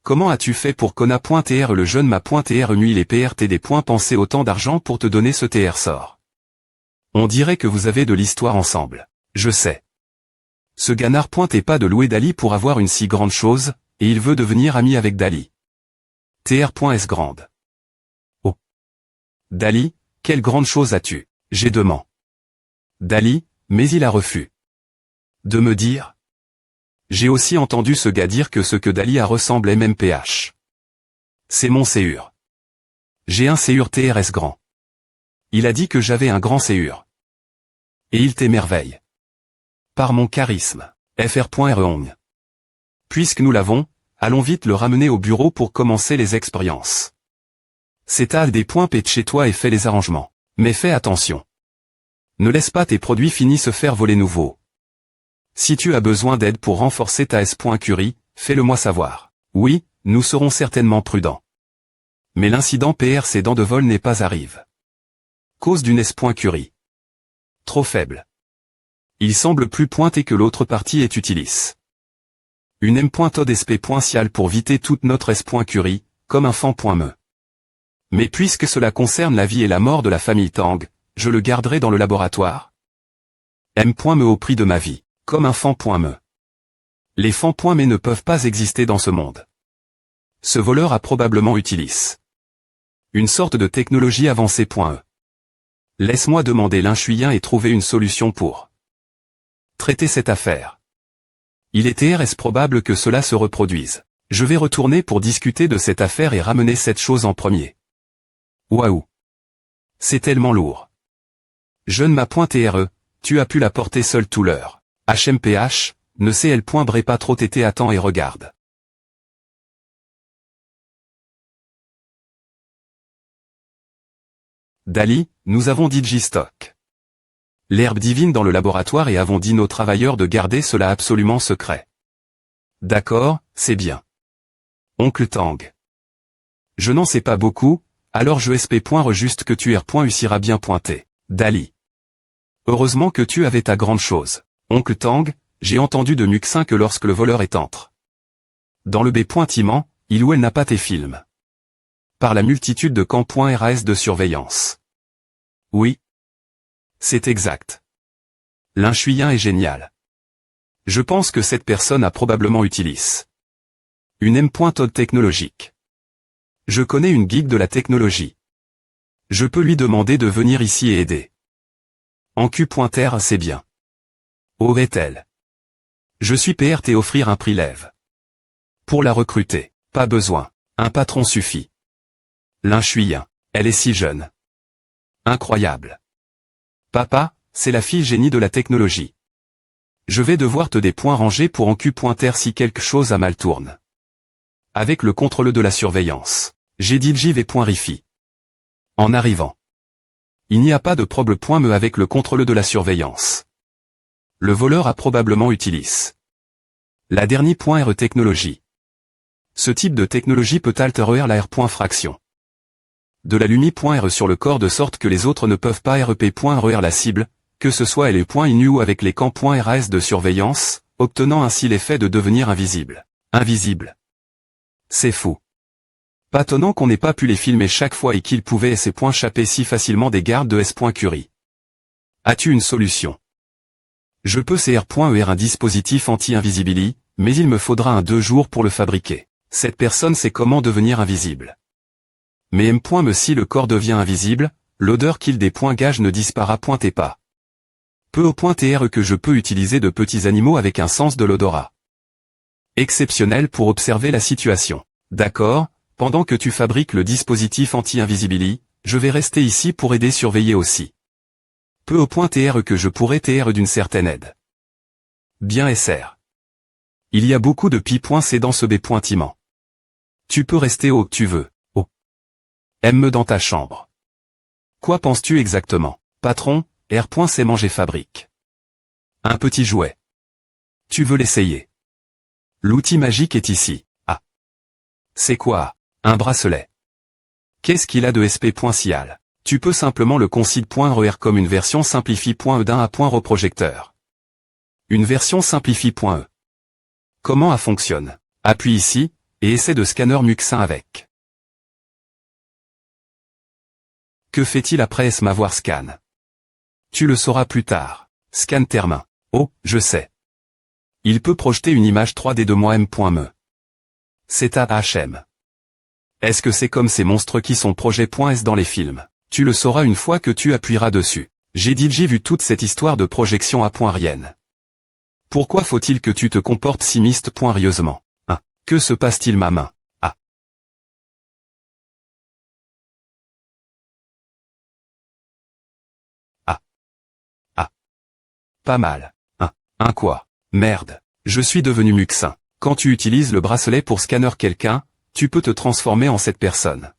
Comment as-tu fait pour qu'Ona.tr le jeune ma.tr nuit les PRT des points penser autant d'argent pour te donner ce TR sort? On dirait que vous avez de l'histoire ensemble. Je sais. Ce Ganard est pas de louer Dali pour avoir une si grande chose, et il veut devenir ami avec Dali. TR.S grande. Oh. Dali, quelle grande chose as-tu? J'ai demandé. Dali, mais il a refus. De me dire. J'ai aussi entendu ce gars dire que ce que Dali a ressemble MMPH. C'est mon Séur. J'ai un Séur TRS grand. Il a dit que j'avais un grand Séur. Et il t'émerveille. Par mon charisme. FR.Reong. Puisque nous l'avons, allons vite le ramener au bureau pour commencer les expériences. C'est à des points P de chez toi et fais les arrangements. Mais fais attention. Ne laisse pas tes produits finis se faire voler nouveau. Si tu as besoin d'aide pour renforcer ta S.Curie, fais-le-moi savoir. Oui, nous serons certainement prudents. Mais l'incident PRC dents de vol n'est pas arrive. Cause d'une S.Curie. Trop faible. Il semble plus pointé que l'autre partie est utilis. Une M.Tod.sp.cial pour viter toute notre S.Curie, comme un fan.me. Mais puisque cela concerne la vie et la mort de la famille Tang, je le garderai dans le laboratoire. M.me au prix de ma vie. Comme un fan.me. Les fan.me ne peuvent pas exister dans ce monde. Ce voleur a probablement utilis. Une sorte de technologie avancée.e. Laisse-moi demander l'inchuyen et trouver une solution pour traiter cette affaire. Il est TRS probable que cela se reproduise. Je vais retourner pour discuter de cette affaire et ramener cette chose en premier. Waouh. C'est tellement lourd. Jeune ma.TRE, tu as pu la porter seule tout l'heure. HMPH, ne CL.bré pas trop tété attends et regarde. Dali, nous avons dit Digistock. L'herbe divine dans le laboratoire et avons dit nos travailleurs de garder cela absolument secret. D'accord, c'est bien. Oncle Tang. Je n'en sais pas beaucoup, alors je sp.re juste que tu r.ussira bien pointé. Dali. Heureusement que tu avais ta grande chose. Oncle Tang, j'ai entendu de Muxin que lorsque le voleur est entre dans le B.Timent, il ou elle n'a pas tes films. Par la multitude de camps.ras de surveillance. Oui. C'est exact. L'inchuyen est génial. Je pense que cette personne a probablement utilis. Une M.Tod technologique. Je connais une geek de la technologie. Je peux lui demander de venir ici et aider. En Q.R c'est bien. Aurait-elle? Je suis PRT offrir un prix lève. Pour la recruter, pas besoin, un patron suffit. L'inchuyen, elle est si jeune. Incroyable. Papa, c'est la fille génie de la technologie. Je vais devoir te des points rangés pour en Q.R si quelque chose a mal tourne. Avec le contrôle de la surveillance, j'ai dit JV.Rifi. En arrivant. Il n'y a pas de problème.me avec le contrôle de la surveillance. Le voleur a probablement utilis. La dernière.re technologie. Ce type de technologie peut altérer la R.fraction. De la lumi.re sur le corps de sorte que les autres ne peuvent pas rep.re la cible, que ce soit les.inu ou avec les camps.ras de surveillance, obtenant ainsi l'effet de devenir invisible. Invisible. C'est fou. Pas étonnant qu'on n'ait pas pu les filmer chaque fois et qu'ils pouvaient s'échapper si facilement des gardes de S.Curie. As-tu une solution? Je peux CR.ER un dispositif anti-invisibility, Mais il me faudra 2 jours pour le fabriquer. Cette personne sait comment devenir invisible. Mais M. me si le corps devient invisible, l'odeur qu'il gage ne disparaît point et pas. Peu au point tr que je peux utiliser de petits animaux avec un sens de l'odorat. Exceptionnel pour observer la situation. D'accord, pendant que tu fabriques le dispositif anti-invisibility, je vais rester ici pour aider surveiller aussi. Peu au point tr que je pourrais tr d'une certaine aide. Bien SR. Il y a beaucoup de pi.c dans ce b.iment. Tu peux rester où tu veux. Oh. Aime-me dans ta chambre. Quoi penses-tu exactement, patron? R.C. manger fabrique. Un petit jouet. Tu veux l'essayer? L'outil magique est ici. Ah. C'est quoi? Un bracelet. Qu'est-ce qu'il a de sp.cial? Tu peux simplement le consider.rer comme une version simplifie.e d'un a.reprojecteur. Une version simplifie.e. Comment a fonctionne? Appuie ici, et essaie de scanner muxin avec. Que fait-il après m'avoir scan? Tu le sauras plus tard. Scan termin. Oh, je sais. Il peut projeter une image 3D de moi m.me. C'est à HM. Est-ce que c'est comme ces monstres qui sont projet.s dans les films? Tu le sauras une fois que tu appuieras dessus. J'ai vu toute cette histoire de projection à point rien. Pourquoi faut-il que tu te comportes si miste.rieusement? Hein? Que se passe-t-il ma main? Ah. Ah. Ah. Pas mal. Un quoi? Merde. Je suis devenu muxin. Quand tu utilises le bracelet pour scanner quelqu'un, tu peux te transformer en cette personne.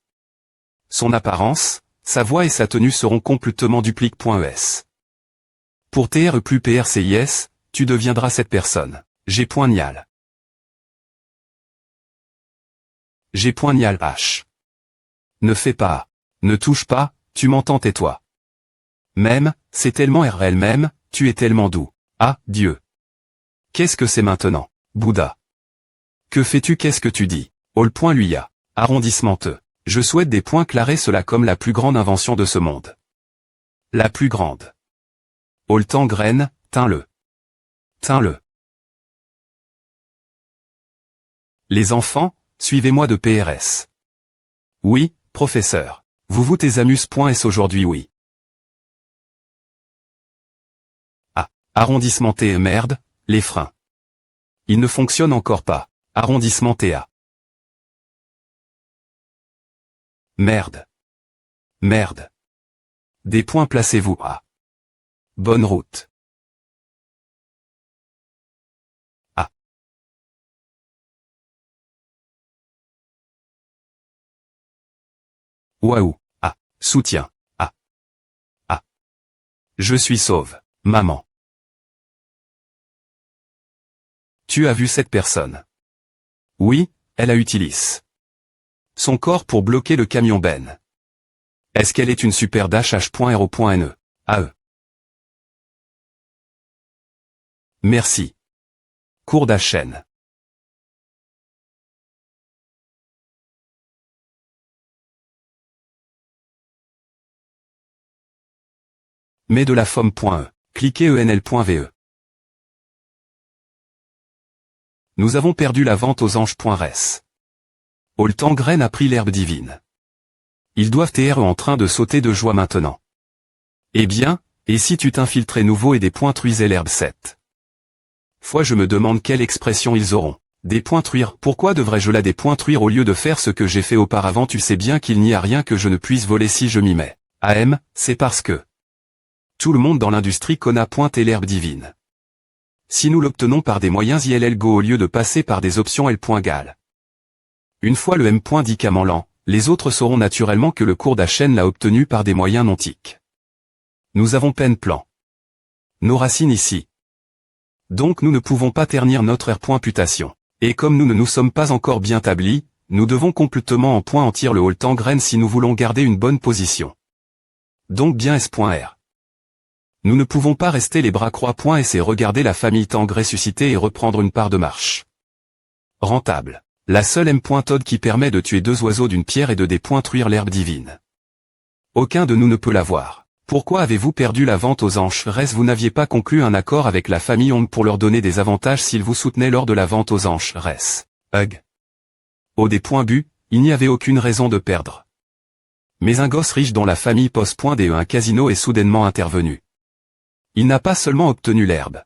Son apparence, sa voix et sa tenue seront complètement dupliques.es. Pour TR plus PRCIS, tu deviendras cette personne. G.nial. G.nial H. Ne fais pas. Ne touche pas, tu m'entends tais-toi. Même, c'est tellement RL même, tu es tellement doux. Ah, Dieu. Qu'est-ce que c'est maintenant, Bouddha? Que fais-tu? Qu'est-ce que tu dis? All.lui a. Arrondissementeux. Je souhaite des points clarés cela comme la plus grande invention de ce monde. La plus grande. All temps graine, teins-le. Teins-le. Les enfants, suivez-moi de PRS. Oui, professeur. Vous tes amus.s aujourd'hui oui. Ah, arrondissement T merde, les freins. Il ne fonctionne encore pas. Arrondissement TA. Merde. Merde. Des points placez-vous à. Bonne route. Ah. Waouh. Ah. Soutien. Ah. Ah. Je suis sauve. Maman. Tu as vu cette personne? Oui, elle a utilise son corps pour bloquer le camion Ben. Est-ce qu'elle est une super HH.ro.ne? AE. Merci. Cours d'Achen. Mais de la fomme.e. Cliquez enl.ve. Nous avons perdu la vente aux anges.res. Oltangren a pris l'herbe divine. Ils doivent être en train de sauter de joie maintenant. Eh bien, et si tu t'infiltrais nouveau et des pointruisais l'herbe 7? Fois je me demande quelle expression ils auront. Des pointruire, pourquoi devrais-je là des pointruire au lieu de faire ce que j'ai fait auparavant? Tu sais bien qu'il n'y a rien que je ne puisse voler si je m'y mets. AM, c'est parce que tout le monde dans l'industrie connaît pointer l'herbe divine. Si nous l'obtenons par des moyens ILL Go au lieu de passer par des options L.gal. Une fois le M.dicament lent, les autres sauront naturellement que le cours d'Achen l'a obtenu par des moyens non-tiques. Nous avons peine plan. Nos racines ici. Donc nous ne pouvons pas ternir notre R.putation. Et comme nous ne nous sommes pas encore bien établis, nous devons complètement en point entier le Oltangren si nous voulons garder une bonne position. Donc bien S.R. Nous ne pouvons pas rester les bras croix.s et regarder la famille Tang ressusciter et reprendre une part de marche. Rentable. La seule M.Todd qui permet de tuer 2 oiseaux d'une pierre et de dépointruire l'herbe divine. Aucun de nous ne peut l'avoir. Pourquoi avez-vous perdu la vente aux enchères? Vous n'aviez pas conclu un accord avec la famille Hong pour leur donner des avantages s'ils vous soutenaient lors de la vente aux enchères? Hug. Au des points bu, il n'y avait aucune raison de perdre. Mais un gosse riche dont la famille pose .de un casino est soudainement intervenu. Il n'a pas seulement obtenu l'herbe.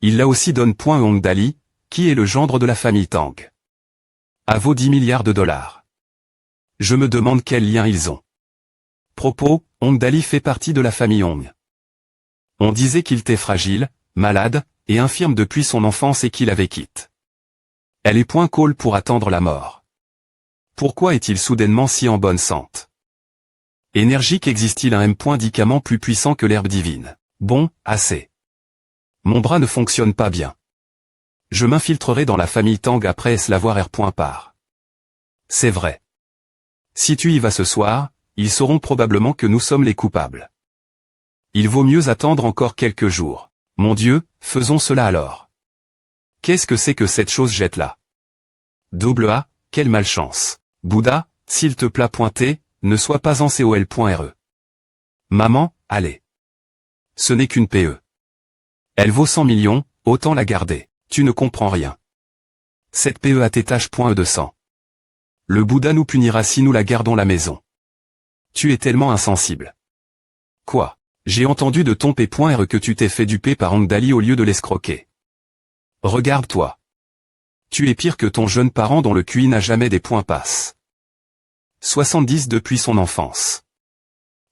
Il l'a aussi donné. Hong Dali, qui est le gendre de la famille Tang. A vaut 10 milliards de dollars. Je me demande quel lien ils ont. Propos, Hong Dali fait partie de la famille Hong. On disait qu'il était fragile, malade, et infirme depuis son enfance et qu'il avait quitté. Elle est call pour attendre la mort. Pourquoi est-il soudainement si en bonne santé? Énergique existe-t-il un médicament plus puissant que l'herbe divine? Bon, assez. Mon bras ne fonctionne pas bien. Je m'infiltrerai dans la famille Tang après l'avoir part. C'est vrai. Si tu y vas ce soir, ils sauront probablement que nous sommes les coupables. Il vaut mieux attendre encore quelques jours. Mon Dieu, faisons cela alors. Qu'est-ce que c'est que cette chose jette là? A, quelle malchance. Bouddha, s'il te plaît ne sois pas en col.re. Maman, allez. Ce n'est qu'une PE. Elle vaut 100 millions, autant la garder. Tu ne comprends rien. Cette PE a tes tâches .de sang. Le Bouddha nous punira si nous la gardons la maison. Tu es tellement insensible. Quoi? J'ai entendu de ton P.R que tu t'es fait duper par Hong Dali au lieu de l'escroquer. Regarde-toi. Tu es pire que ton jeune parent dont le QI n'a jamais des points passe. 70 depuis son enfance.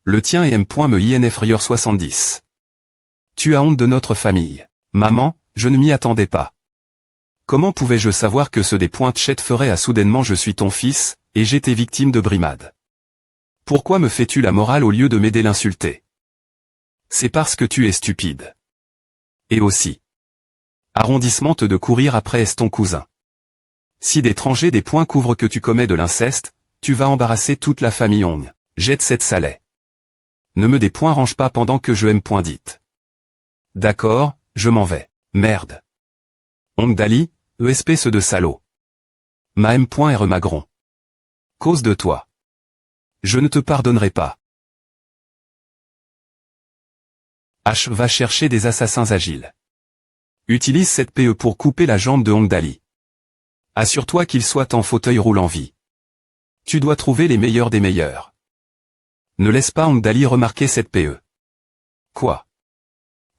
Le tien est M.me inférieur 70. Tu as honte de notre famille. Maman, je ne m'y attendais pas. Comment pouvais-je savoir que ce des points de chat ferait à soudainement je suis ton fils, et j'étais victime de brimade? Pourquoi me fais-tu la morale au lieu de m'aider l'insulter? C'est parce que tu es stupide. Et aussi. Arrondissement de courir après ton cousin. Si d'étrangers des points couvrent que tu commets de l'inceste, tu vas embarrasser toute la famille Hong. Jette cette salée. Ne me des points range pas pendant que je aime dite. D'accord, je m'en vais. Merde. Hong Dali, espèce de salaud. Ma M.R Magron. Cause de toi. Je ne te pardonnerai pas. H va chercher des assassins agiles. Utilise cette PE pour couper la jambe de Hong Dali. Assure-toi qu'il soit en fauteuil roulant vie. Tu dois trouver les meilleurs des meilleurs. Ne laisse pas Hong Dali remarquer cette PE. Quoi?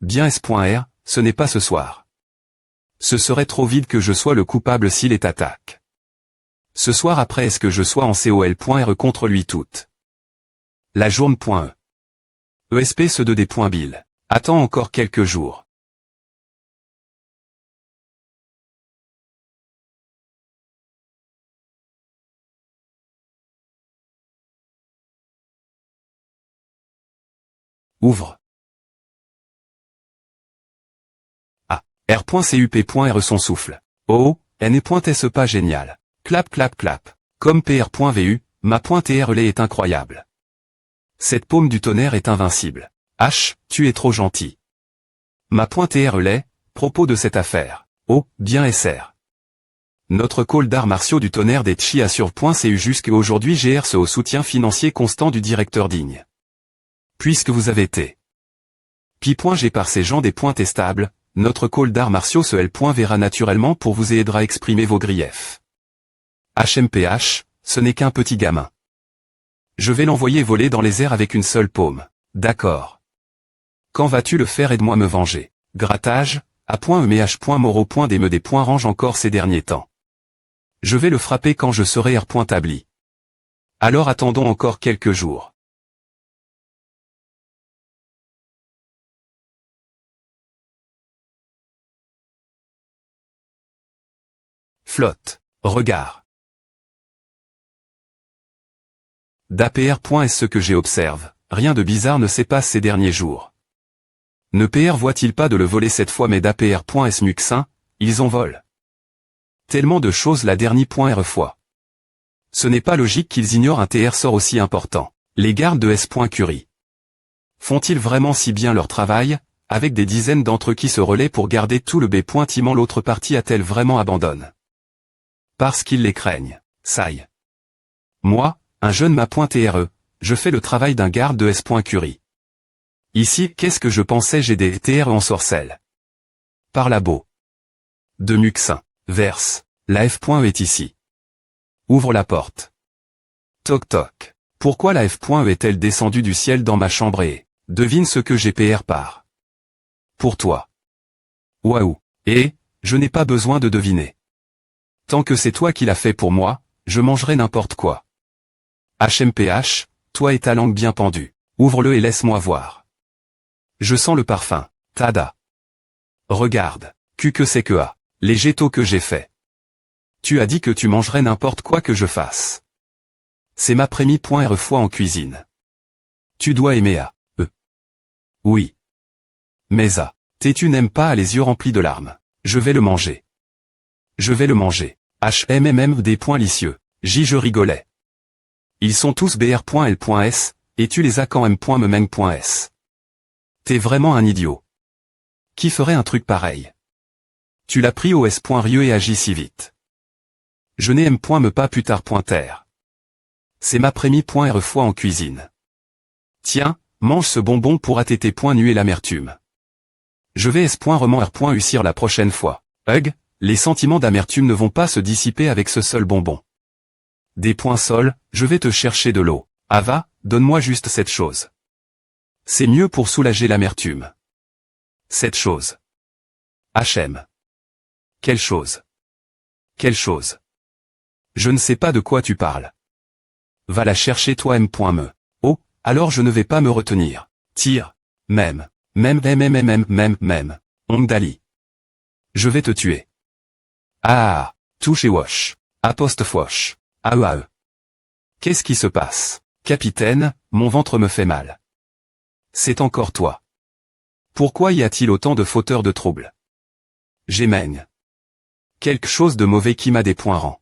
Bien S.R, ce n'est pas ce soir. Ce serait trop vide que je sois le coupable s'il est attaque. Ce soir après est-ce que je sois en col.re contre lui toute. La journée.e. ESP ce de des points Bill. Attends encore quelques jours. Ouvre. Ah. R.cup.re son souffle. Oh, N.ce pas génial. Clap clap clap. Comme PR.vu, ma.trl est incroyable. Cette paume du tonnerre est invincible. H, tu es trop gentil. Ma.trl, propos de cette affaire. Oh, bien SR. Notre call d'arts martiaux du tonnerre des Chi assure .cu jusqu'à aujourd'hui GRce au soutien financier constant du directeur digne. Puisque vous avez été. Pi.g par ces gens des points testables, notre call d'arts martiaux ce L.verra naturellement pour vous aider à exprimer vos griefs. HMPH, ce n'est qu'un petit gamin. Je vais l'envoyer voler dans les airs avec une seule paume. D'accord. Quand vas-tu le faire? Aide-moi me venger. Grattage, A.emh.moro.des range encore ces derniers temps. Je vais le frapper quand je serai R.tabli. Alors attendons encore quelques jours. Flotte. Regard. d'APR. Est-ce que j'observe, rien de bizarre ne s'est passé ces derniers jours. Ne PR voit-il pas de le voler cette fois mais d'APR. Muxin, ils en volent. Tellement de choses la dernière fois. Ce n'est pas logique qu'ils ignorent un TR sort aussi important. Les gardes de S.Curie. Font-ils vraiment si bien leur travail, avec des dizaines d'entre eux qui se relaient pour garder tout le B. Timant l'autre partie a-t-elle vraiment abandonne? Parce qu'ils les craignent. Saille. Moi, un jeune ma.TRE, je fais le travail d'un garde de S.Curie. Ici, qu'est-ce que je pensais, j'ai des TR en sorcelle. Par la beau. De Muxin. Verse. La F.E est ici. Ouvre la porte. Toc toc. Pourquoi la F.E est-elle descendue du ciel dans ma chambre et devine ce que j'ai PR par. Pour toi. Waouh. Et, je n'ai pas besoin de deviner. Tant que c'est toi qui l'as fait pour moi, je mangerai n'importe quoi. HMPH, toi et ta langue bien pendue. Ouvre-le et laisse-moi voir. Je sens le parfum. Tada. Regarde. Que c'est que a. Les gétos que j'ai fait. Tu as dit que tu mangerais n'importe quoi que je fasse. C'est ma prémie.re fois en cuisine. Tu dois aimer à. Oui. Mais à. Tu n'aimes pas à les yeux remplis de larmes. Je vais le manger. Je vais le manger. HMMM des points licieux. Je rigolais. Ils sont tous br.l.s, et tu les as quand m.memeng.s. T'es vraiment un idiot. Qui ferait un truc pareil? Tu l'as pris au s.rieux et agis si vite. Je n'ai m.me pas plus tard.ter. C'est ma prémie.re fois en cuisine. Tiens, mange ce bonbon pour att.nuer l'amertume. Je vais s.remant.r.ussir la prochaine fois. Hug, les sentiments d'amertume ne vont pas se dissiper avec ce seul bonbon. Des points sol, je vais te chercher de l'eau. Ava, donne-moi juste cette chose. C'est mieux pour soulager l'amertume. Cette chose. HM. Quelle chose? Quelle chose? Je ne sais pas de quoi tu parles. Va la chercher toi m.me. Oh, alors je ne vais pas me retenir. Tire. Même. Ongdali. Je vais te tuer. Ah. Touche et wash. Apostrophe wash. AEAE. Qu'est-ce qui se passe? Capitaine, mon ventre me fait mal. C'est encore toi. Pourquoi y a-t-il autant de fauteurs de troubles? J'émaigne. Quelque chose de mauvais qui m'a des points rangs.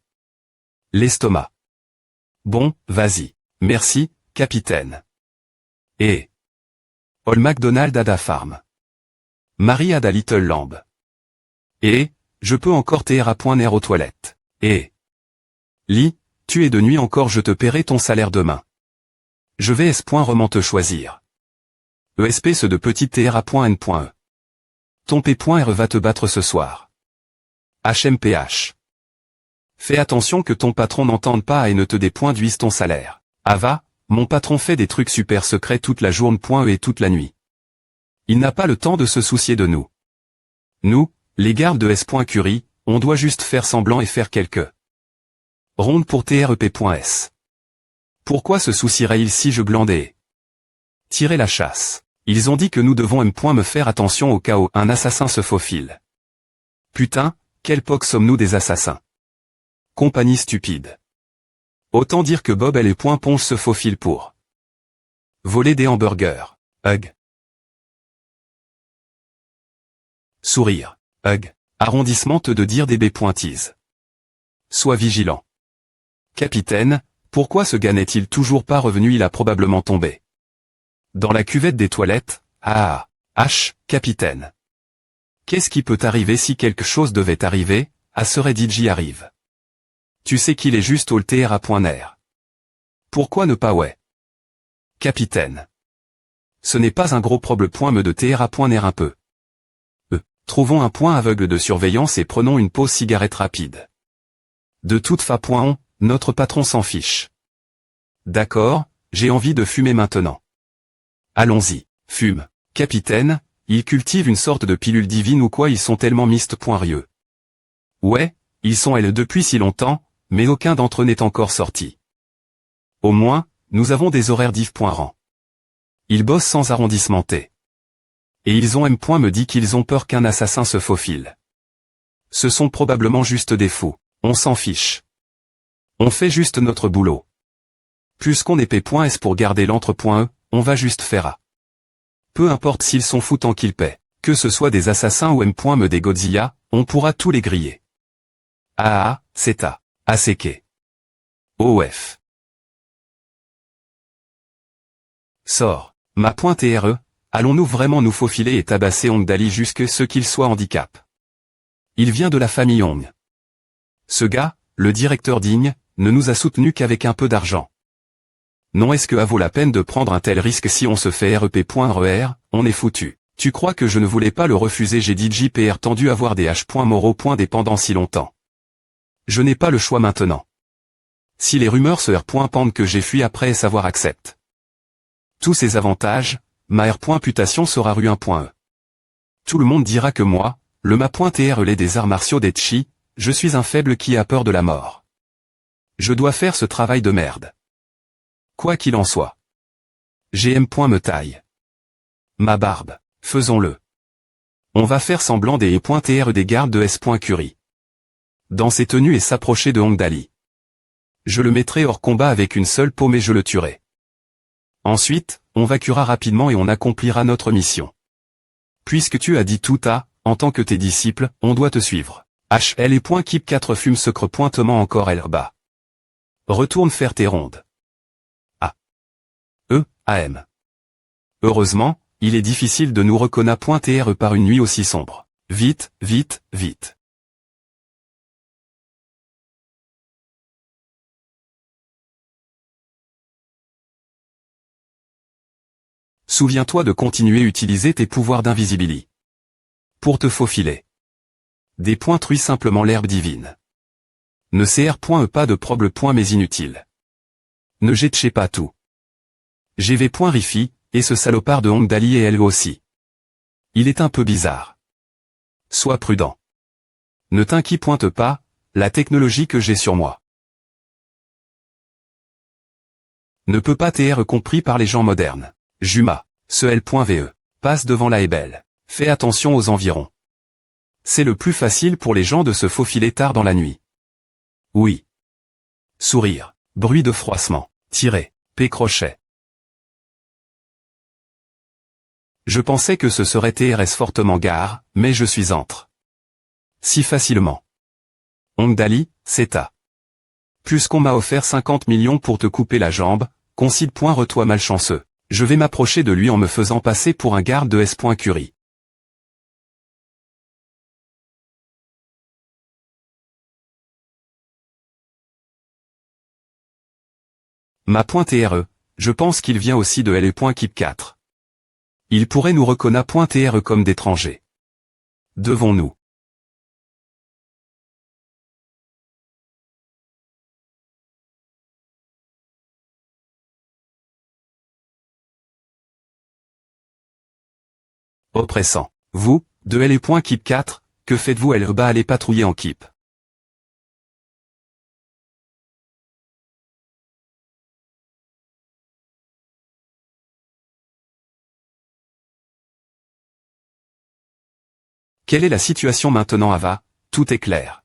L'estomac. Bon, vas-y. Merci, capitaine. Et. All McDonald Ada Farm. Marie Ada Little Lamb. Et, je peux encore TR.ner aux toilettes. Et. Lis, tu es de nuit encore, je te paierai ton salaire demain. Je vais s.remant te choisir. ESP ce de petit TR.n.e. Ton P.R va te battre ce soir. HMPH. Fais attention que ton patron n'entende pas et ne te déduise ton salaire. Ava, mon patron fait des trucs super secrets toute la journée.e et toute la nuit. Il n'a pas le temps de se soucier de nous. Nous, les gardes de S.Curie, on doit juste faire semblant et faire quelques rondes pour TREP.s. Pourquoi se soucierait-il si je glandais? Tirer la chasse. Ils ont dit que nous devons me faire attention au cas où un assassin se faufile. Putain, quelle poque sommes-nous des assassins? Compagnie stupide. Autant dire que Bob et les Ponge se faufilent pour voler des hamburgers. Hug. Sourire. Hug. Arrondissement te de dire des B-pointises. Sois vigilant. Capitaine, pourquoi ce gars n'est-il toujours pas revenu? Il a probablement tombé dans la cuvette des toilettes. Ah, capitaine. Qu'est-ce qui peut arriver si quelque chose devait arriver? Serait DJ arrive. Tu sais qu'il est juste au TRA.ner. Pourquoi ne pas ouais? Capitaine. Ce n'est pas un gros problème de TRA.ner un peu. Trouvons un point aveugle de surveillance et prenons une pause cigarette rapide. De toute façon, notre patron s'en fiche. D'accord, j'ai envie de fumer maintenant. Allons-y, fume. Capitaine, ils cultivent une sorte de pilule divine ou quoi? Ils sont tellement mist.rieux. Ouais, ils sont elles depuis si longtemps, mais aucun d'entre eux n'est encore sorti. Au moins, nous avons des horaires div.rang. Ils bossent sans arrondissement T. Et ils ont me dit qu'ils ont peur qu'un assassin se faufile. Ce sont probablement juste des fous, on s'en fiche. On fait juste notre boulot. Puisqu'on est P.S pour garder l'entre.e, on va juste faire A. Peu importe s'ils sont fous tant qu'ils paient, que ce soit des assassins ou me des Godzilla, on pourra tous les griller. Ah, c'est A. ACK. OF. Sors. Ma pointe RE, allons-nous vraiment nous faufiler et tabasser Ongdali jusque ce qu'il soit handicap? Il vient de la famille Ong. Ce gars, le directeur digne, ne nous a soutenus qu'avec un peu d'argent. Non, est-ce que vaut la peine de prendre un tel risque si on se fait REP.RER, on est foutu. Tu crois que je ne voulais pas le refuser? J'ai dit. JPR tendu avoir des H.Moreau. Dépendant si longtemps. Je n'ai pas le choix maintenant. Si les rumeurs se pendent que j'ai fui après savoir accepte. Tous ces avantages, ma R.Putation sera rue 1.e. Tout le monde dira que moi, le ma.TRL des arts martiaux d'Etchi, je suis un faible qui a peur de la mort. Je dois faire ce travail de merde. Quoi qu'il en soit. GM. Me taille. Ma barbe. Faisons-le. On va faire semblant des E.TR des gardes de S.Curie. Dans ses tenues et s'approcher de Hong Dali. Je le mettrai hors combat avec une seule paume et je le tuerai. Ensuite, on vacuera rapidement et on accomplira notre mission. Puisque tu as dit tout à, en tant que tes disciples, on doit te suivre. HL et Keep 4 fume secre pointement encore elle bas. Retourne faire tes rondes. AM. Heureusement, il est difficile de nous reconnaître. Par une nuit aussi sombre. Vite, vite, vite. Souviens-toi de continuer à utiliser tes pouvoirs d'invisibilité. Pour te faufiler. Détruis simplement l'herbe divine. Ne cr.e pas de proble. Mais inutile. Ne jetez pas tout. GV.Rifi, et ce salopard de Hong Dali et elle aussi. Il est un peu bizarre. Sois prudent. Ne t'inquiète pas, la technologie que j'ai sur moi ne peut pas être compris par les gens modernes. Juma, ce L.VE, passe devant la Hebel. Fais attention aux environs. C'est le plus facile pour les gens de se faufiler tard dans la nuit. Oui. Sourire, bruit de froissement, tirer, crochet. Je pensais que ce serait TRS fortement gare, mais je suis entre. Si facilement. Hong Dali, c'est à. Plus qu'on m'a offert 50 millions pour te couper la jambe, concide. Re-toi malchanceux. Je vais m'approcher de lui en me faisant passer pour un garde de S.Curie. Ma.TRE, je pense qu'il vient aussi de L.Keep 4. Il pourrait nous reconnaître. Comme d'étrangers. Devons-nous. Oppressant. Vous, de L.Keep 4, que faites-vous? Elle bas aller patrouiller en Keep. Quelle est la situation maintenant Ava? Tout est clair.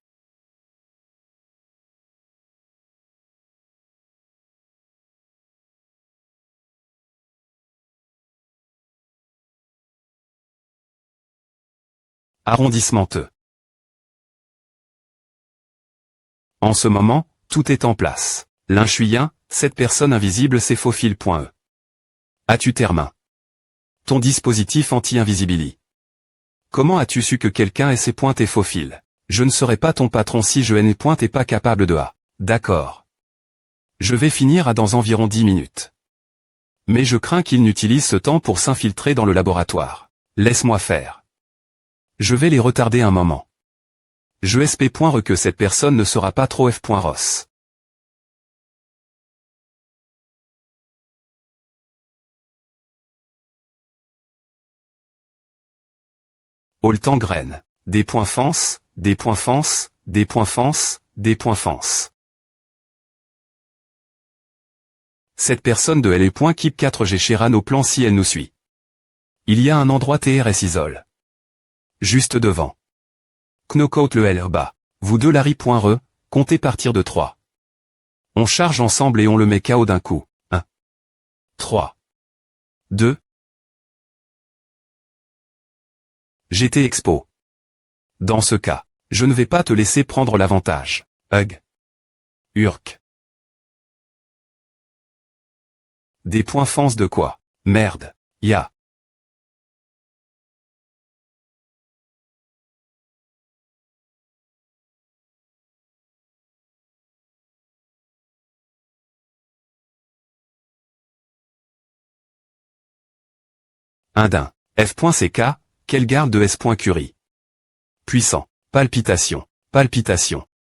Arrondissement E. En ce moment, tout est en place. L'inchuyen, cette personne invisible c'est faufile.e. As-tu termin? Ton dispositif anti-invisibility. Comment as-tu su que quelqu'un ait ses pointes et faufile? Je ne serai pas ton patron si je n'ai pointe et pas capable de A. D'accord. Je vais finir à dans environ 10 minutes. Mais je crains qu'il n'utilise ce temps pour s'infiltrer dans le laboratoire. Laisse-moi faire. Je vais les retarder un moment. Je sp.re que cette personne ne sera pas trop f.ros. Oltan graine. Des points fence, des points fence, des points fence, des points fence. Cette personne de L.Keep 4 géchera nos plans si elle nous suit. Il y a un endroit TRS isole. Juste devant. Knockout le L bas. Vous deux Larry.re, comptez partir de 3. On charge ensemble et on le met KO d'un coup. 1. 3. 2. GT Expo. Dans ce cas, je ne vais pas te laisser prendre l'avantage. Hug. Urk. Des points fence de quoi? Merde. Ya. Un daim. F.CK, quelle garde de S.Curie. Puissant. Palpitation. Palpitation.